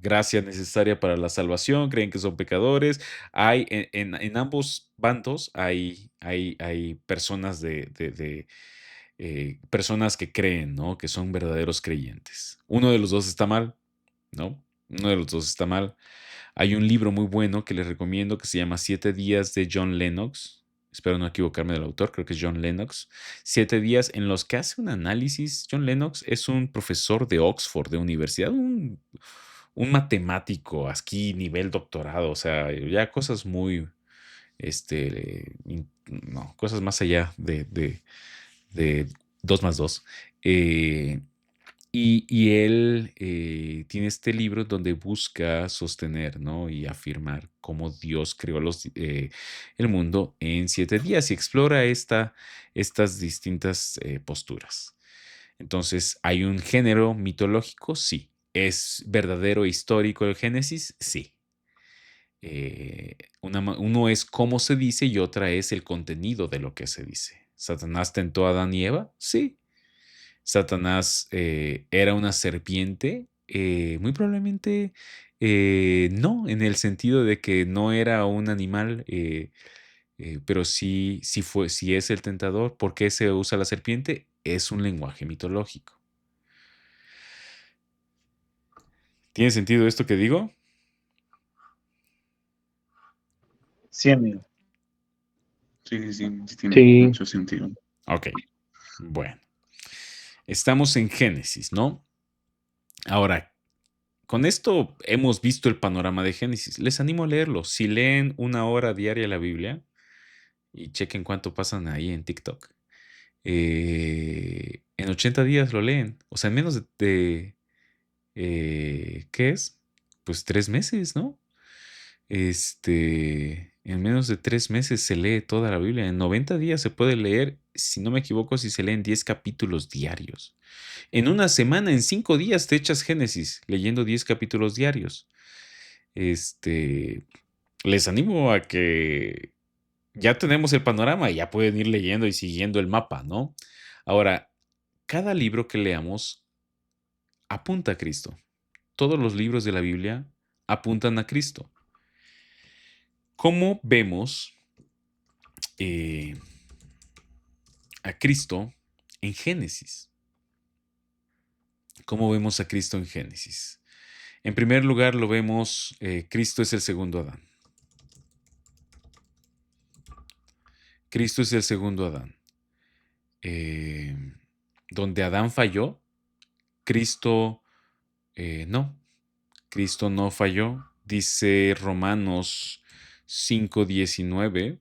A: gracia necesaria para la salvación, creen que son pecadores. Hay, en ambos bandos hay personas personas que creen, ¿no? Que son verdaderos creyentes. Uno de los dos está mal, ¿no? Uno de los dos está mal. Hay un libro muy bueno que les recomiendo que se llama 7 días de John Lennox. Espero no equivocarme del autor, creo que es John Lennox. 7 días en los que hace un análisis. John Lennox es un profesor de Oxford, de universidad, un matemático, aquí nivel doctorado, o sea, ya cosas muy, no, cosas más allá de 2 más 2. Y él tiene este libro donde busca sostener, ¿no? Y afirmar cómo Dios creó el mundo en 7 días y explora estas distintas posturas. Entonces, ¿hay un género mitológico? Sí. ¿Es verdadero e histórico el Génesis? Sí. Uno es cómo se dice y otra es el contenido de lo que se dice. ¿Satanás tentó a Adán y Eva? Sí. Satanás era una serpiente, muy probablemente no, en el sentido de que no era un animal, pero sí es el tentador. ¿Por qué se usa la serpiente? Es un lenguaje mitológico. ¿Tiene sentido esto que digo?
C: Sí, amigo.
E: Sí, tiene
D: Sí.
E: mucho sentido.
A: Ok, bueno. Estamos en Génesis, ¿no? Ahora, con esto hemos visto el panorama de Génesis. Les animo a leerlo. Si leen 1 hora diaria la Biblia, y chequen cuánto pasan ahí en TikTok. En 80 días lo leen. O sea, en menos ¿qué es? Pues 3 meses, ¿no? En menos de 3 meses se lee toda la Biblia. En 90 días se puede leer, si no me equivoco, si se leen 10 capítulos diarios. En una semana, en 5 días, te echas Génesis leyendo 10 capítulos diarios. Les animo a que ya tenemos el panorama y ya pueden ir leyendo y siguiendo el mapa, ¿no? Ahora, cada libro que leamos apunta a Cristo. Todos los libros de la Biblia apuntan a Cristo. ¿Cómo vemos a Cristo en Génesis? ¿Cómo vemos a Cristo en Génesis? En primer lugar, lo vemos, Cristo es el segundo Adán. Cristo es el segundo Adán. Donde Adán falló, Cristo no. Cristo no falló. Dice Romanos 5:19,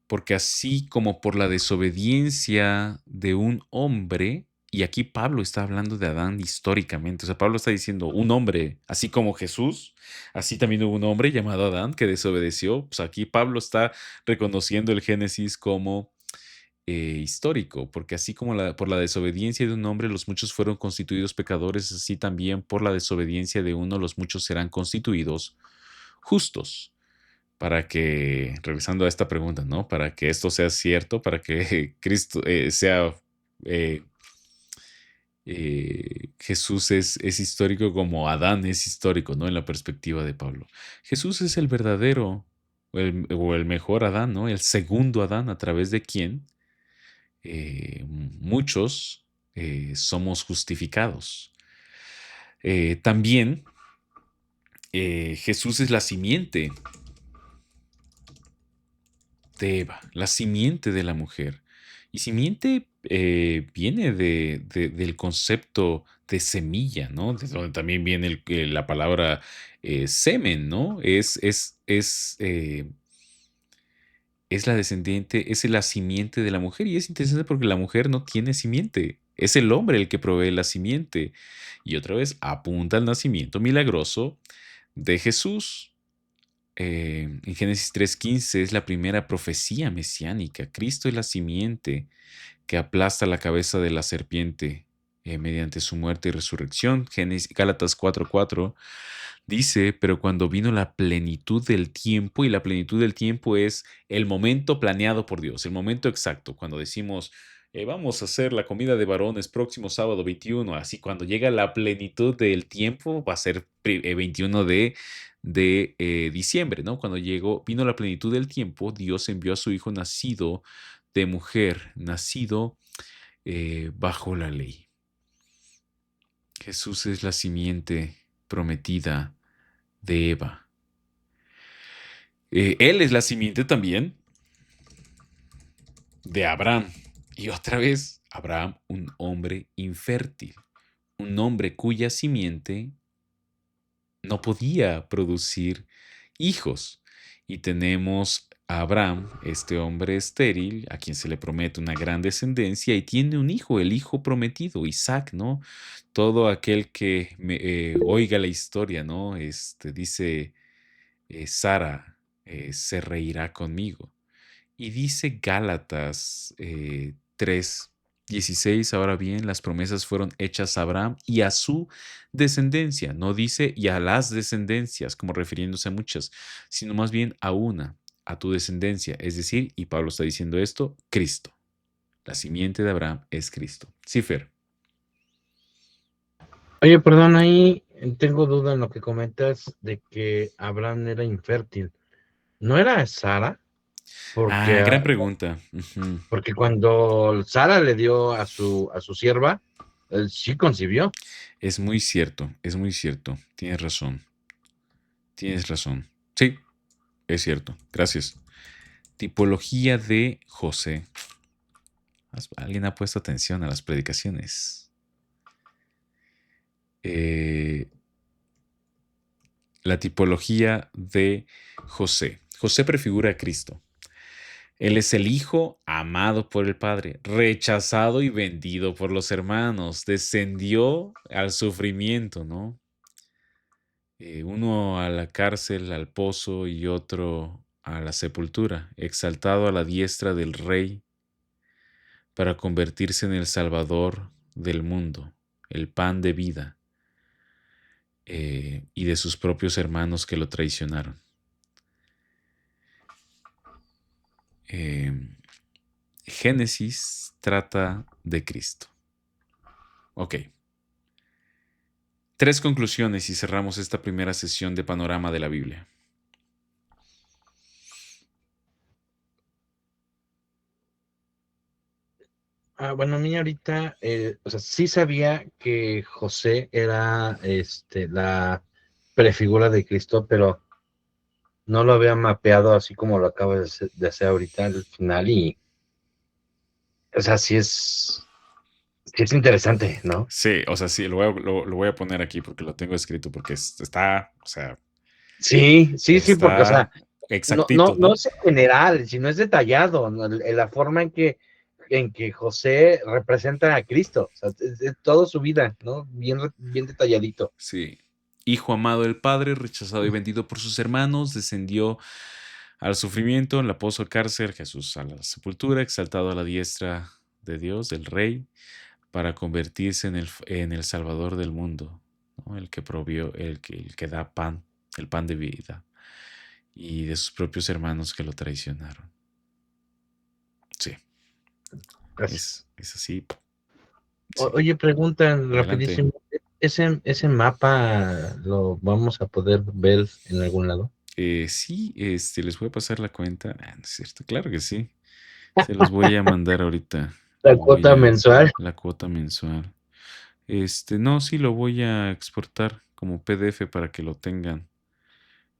A: porque así como por la desobediencia de un hombre, y aquí Pablo está hablando de Adán históricamente, o sea, Pablo está diciendo un hombre, así como Jesús, así también hubo un hombre llamado Adán que desobedeció. Pues aquí Pablo está reconociendo el Génesis como histórico, porque así como por la desobediencia de un hombre los muchos fueron constituidos pecadores, así también por la desobediencia de uno los muchos serán constituidos justos. Para que, regresando a esta pregunta, ¿no? Para que esto sea cierto, para que Cristo sea, eh, Jesús es histórico como Adán es histórico, ¿no? En la perspectiva de Pablo. Jesús es el verdadero o el mejor Adán, ¿no? El segundo Adán a través de quien muchos somos justificados. También Jesús es la simiente de Eva, la simiente de la mujer. Y simiente viene del concepto de semilla, ¿no? De donde también viene la palabra semen, ¿no? Es la descendiente, es la simiente de la mujer. Y es interesante porque la mujer no tiene simiente. Es el hombre el que provee la simiente. Y otra vez apunta al nacimiento milagroso de Jesús. En Génesis 3:15 es la primera profecía mesiánica. Cristo es la simiente que aplasta la cabeza de la serpiente mediante su muerte y resurrección. Gálatas 4:4 dice, pero cuando vino la plenitud del tiempo, y la plenitud del tiempo es el momento planeado por Dios, el momento exacto, cuando decimos, vamos a hacer la comida de varones próximo sábado 21, así cuando llega la plenitud del tiempo, va a ser 21 de diciembre, ¿no? Cuando vino la plenitud del tiempo, Dios envió a su Hijo nacido de mujer, nacido bajo la ley. Jesús es la simiente prometida de Eva. Él es la simiente también de Abraham. Y otra vez, Abraham, un hombre infértil, un hombre cuya simiente no podía producir hijos. Y tenemos a Abraham, este hombre estéril, a quien se le promete una gran descendencia, y tiene un hijo, el hijo prometido, Isaac, ¿no? Todo aquel que oiga la historia, ¿no? Dice Sara, se reirá conmigo. Y dice Gálatas 3:16, ahora bien, las promesas fueron hechas a Abraham y a su descendencia. No dice y a las descendencias, como refiriéndose a muchas, sino más bien a una, a tu descendencia. Es decir, y Pablo está diciendo esto, Cristo. La simiente de Abraham es Cristo. Sí, Fer.
B: Oye, perdón, ahí tengo duda en lo que comentas de que Abraham era infértil. ¿No era Sara?
A: Gran
B: Porque,
A: pregunta. Ujú.
B: porque cuando Sara le dio a su sierva, él sí concibió.
A: Es muy cierto, es muy cierto. Tienes razón. Tienes razón. Sí, es cierto. Gracias. Tipología de José. ¿Alguien ha puesto atención a las predicaciones? La tipología de José. José prefigura a Cristo. Él es el hijo amado por el Padre, rechazado y vendido por los hermanos. Descendió al sufrimiento, ¿no? Uno a la cárcel, al pozo, y otro a la sepultura, exaltado a la diestra del Rey para convertirse en el Salvador del mundo, el pan de vida, y de sus propios hermanos que lo traicionaron. Génesis trata de Cristo. Ok. 3 conclusiones y cerramos esta primera sesión de panorama de la Biblia.
B: Bueno, a mí ahorita, o sea, sí sabía que José era la prefigura de Cristo, pero no lo había mapeado así como lo acabo de hacer ahorita al final y, o sea, sí es interesante, ¿no?
A: Sí, o sea, sí, lo voy a poner aquí porque lo tengo escrito, porque está, o sea,
B: Sí, porque, o sea,
A: está exactito,
B: no
A: ¿no?
B: es en general, sino es detallado, ¿no? La forma en que José representa a Cristo, o sea, es toda su vida, ¿no? Bien detalladito.
A: Sí. Hijo amado del Padre, rechazado y vendido por sus hermanos, descendió al sufrimiento, en la pozo cárcel, Jesús a la sepultura, exaltado a la diestra de Dios, del Rey, para convertirse en el Salvador del mundo, ¿no? El que provió, el que da pan, el pan de vida, y de sus propios hermanos que lo traicionaron. Sí,
B: Gracias.
A: es así. Sí,
B: Oye, preguntan
A: adelante.
B: rapidísimo, ¿ese mapa lo vamos a poder ver en algún lado?
A: Sí, les voy a pasar la cuenta. No es cierto, claro que sí. Se los voy a mandar ahorita.
B: La
A: Lo voy
B: cuota
A: a,
B: mensual.
A: la cuota mensual. No, sí, lo voy a exportar como PDF para que lo tengan.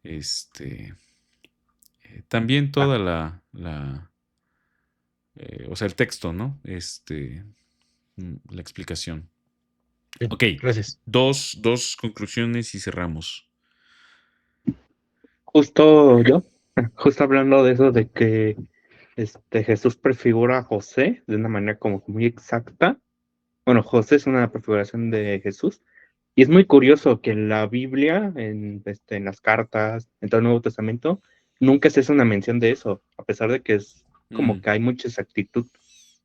A: Este, también toda o sea, el texto, ¿no? La explicación.
B: Sí,
A: Ok,
B: gracias.
A: dos conclusiones y cerramos.
D: Justo yo, justo hablando de eso de que Jesús prefigura a José de una manera como que muy exacta. Bueno, José es una prefiguración de Jesús. Y es muy curioso que en la Biblia, en las cartas, en todo el Nuevo Testamento, nunca se hace una mención de eso, a pesar de que es como
A: Mm,
D: que hay mucha exactitud.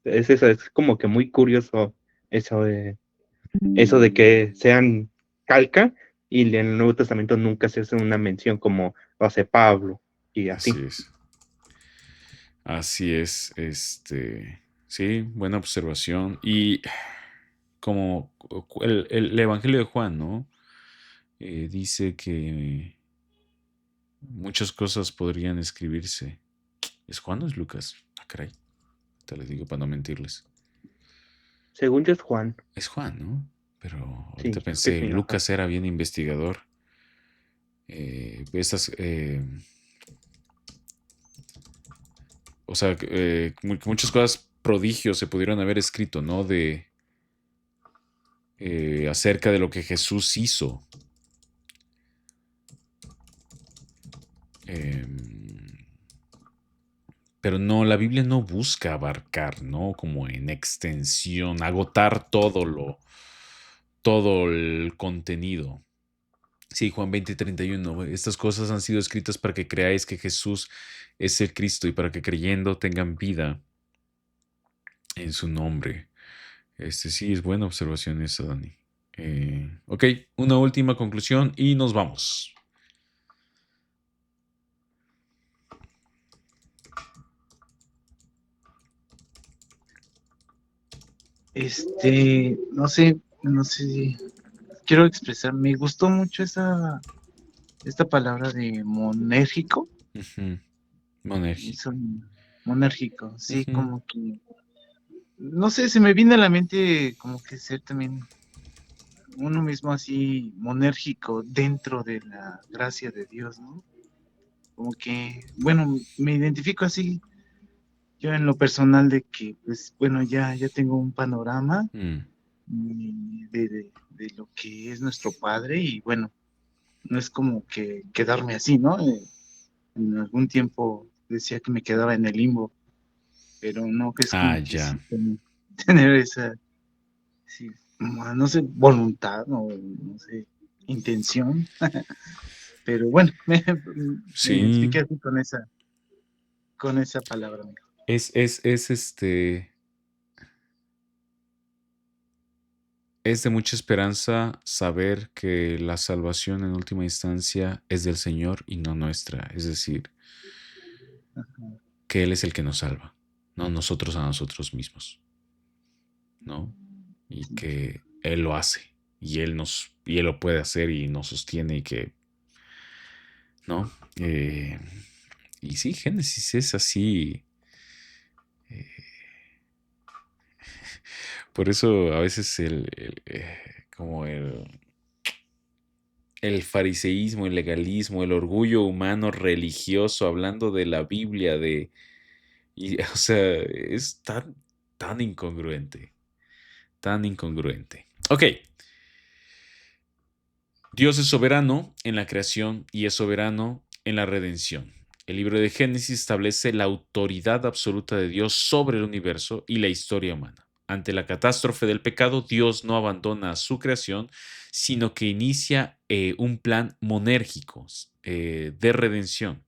D: Es como que muy curioso eso de que sean calca y en el Nuevo Testamento nunca se hace una mención como lo hace Pablo y
A: así
D: así.
A: es. Así es. Sí, buena observación. Y como el Evangelio de Juan, ¿no? Dice que muchas cosas podrían escribirse. ¿Es Juan o es Lucas? Ah, caray. Te les digo para no mentirles.
D: Según yo es Juan,
A: Es Juan, ¿no? Pero ahorita
D: sí, creo que
A: pensé,
D: sí, ajá.
A: Lucas era bien investigador. O sea, muchas cosas prodigios se pudieron haber escrito, ¿no? Acerca de lo que Jesús hizo. Em, pero no, la Biblia no busca abarcar, ¿no? Como en extensión, agotar todo el contenido. Sí, Juan 20:31. Estas cosas han sido escritas para que creáis que Jesús es el Cristo y para que creyendo tengan vida en su nombre. Sí, es buena observación esa, Dani. Ok, una última conclusión y nos vamos.
C: no sé, quiero expresar, me gustó mucho esta palabra de monérgico,
A: Ujú, monérgico.
C: eso, monérgico, sí,
A: Ujú,
C: como que, no sé, se me viene a la mente como que ser también uno mismo así monérgico dentro de la gracia de Dios, ¿no? Como que, bueno, me identifico así yo en lo personal de que, pues, bueno, ya tengo un panorama
A: mm,
C: de lo que es nuestro Padre y bueno, no es como que quedarme así, ¿no? En algún tiempo decía que me quedaba en el limbo, pero no, que es
A: Ah,
C: como que
A: ya.
C: sí, tener esa, sí, no sé, voluntad o no sé, intención, pero bueno, me
A: Sí,
C: identifiqué así con esa palabra. Amigo.
A: es de mucha esperanza saber que la salvación en última instancia es del Señor y no nuestra. Es decir, que Él es el que nos salva, no nosotros a nosotros mismos, ¿no? Y que Él lo hace y Él lo puede hacer y nos sostiene y que, ¿no? Y sí, Génesis es así. eh, Por eso a veces como el fariseísmo, el legalismo, el orgullo humano religioso, hablando de la Biblia, o sea, es tan incongruente, tan incongruente. Ok, Dios es soberano en la creación y es soberano en la redención. El libro de Génesis establece la autoridad absoluta de Dios sobre el universo y la historia humana. Ante la catástrofe del pecado, Dios no abandona a su creación, sino que inicia un plan monérgico de redención.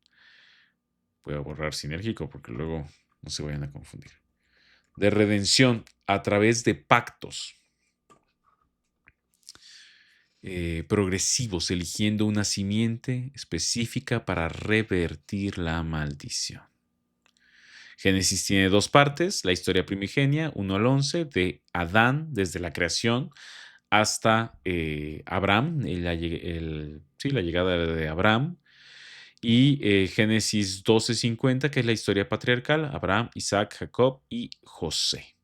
A: Voy a borrar sinérgico porque luego no se vayan a confundir. De redención a través de pactos progresivos, eligiendo una simiente específica para revertir la maldición. Génesis tiene dos partes, la historia primigenia, 1 al 11, de Adán desde la creación hasta Abraham, la llegada de Abraham, y Génesis 12:50, que es la historia patriarcal, Abraham, Isaac, Jacob y José.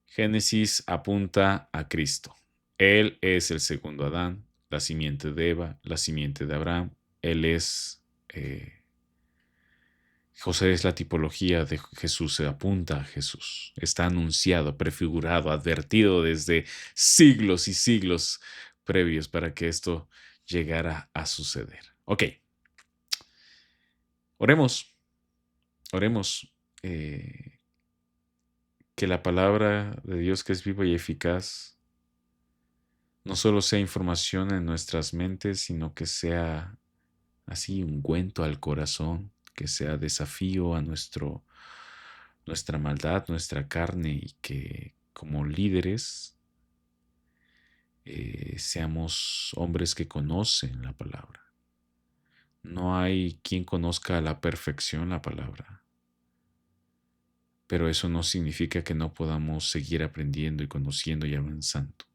A: Génesis apunta a Cristo. Él es el segundo Adán, la simiente de Eva, la simiente de Abraham. Él es José es la tipología de Jesús, se apunta a Jesús. Está anunciado, prefigurado, advertido desde siglos y siglos previos para que esto llegara a suceder. Ok. Oremos. Oremos. Que la palabra de Dios, que es viva y eficaz, no solo sea información en nuestras mentes, sino que sea así ungüento al corazón, que sea desafío a nuestra maldad, nuestra carne, y que como líderes seamos hombres que conocen la palabra. No hay quien conozca a la perfección la palabra, pero eso no significa que no podamos seguir aprendiendo y conociendo y avanzando.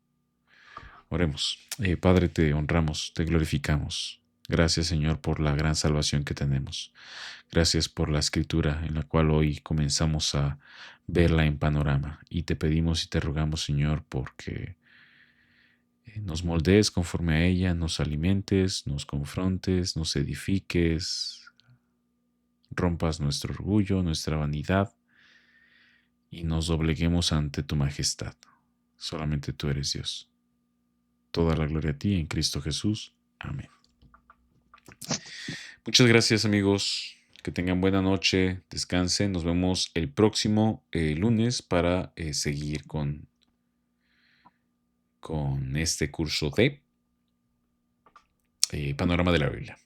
A: Oremos. Padre, te honramos, te glorificamos. Gracias, Señor, por la gran salvación que tenemos. Gracias por la escritura en la cual hoy comenzamos a verla en panorama. Y te pedimos y te rogamos, Señor, porque nos moldees conforme a ella, nos alimentes, nos confrontes, nos edifiques, rompas nuestro orgullo, nuestra vanidad y nos dobleguemos ante tu majestad. Solamente tú eres Dios. Toda la gloria a ti en Cristo Jesús. Amén. Muchas gracias, amigos. Que tengan buena noche, descansen. Nos vemos el próximo lunes para seguir con este curso de Panorama de la Biblia.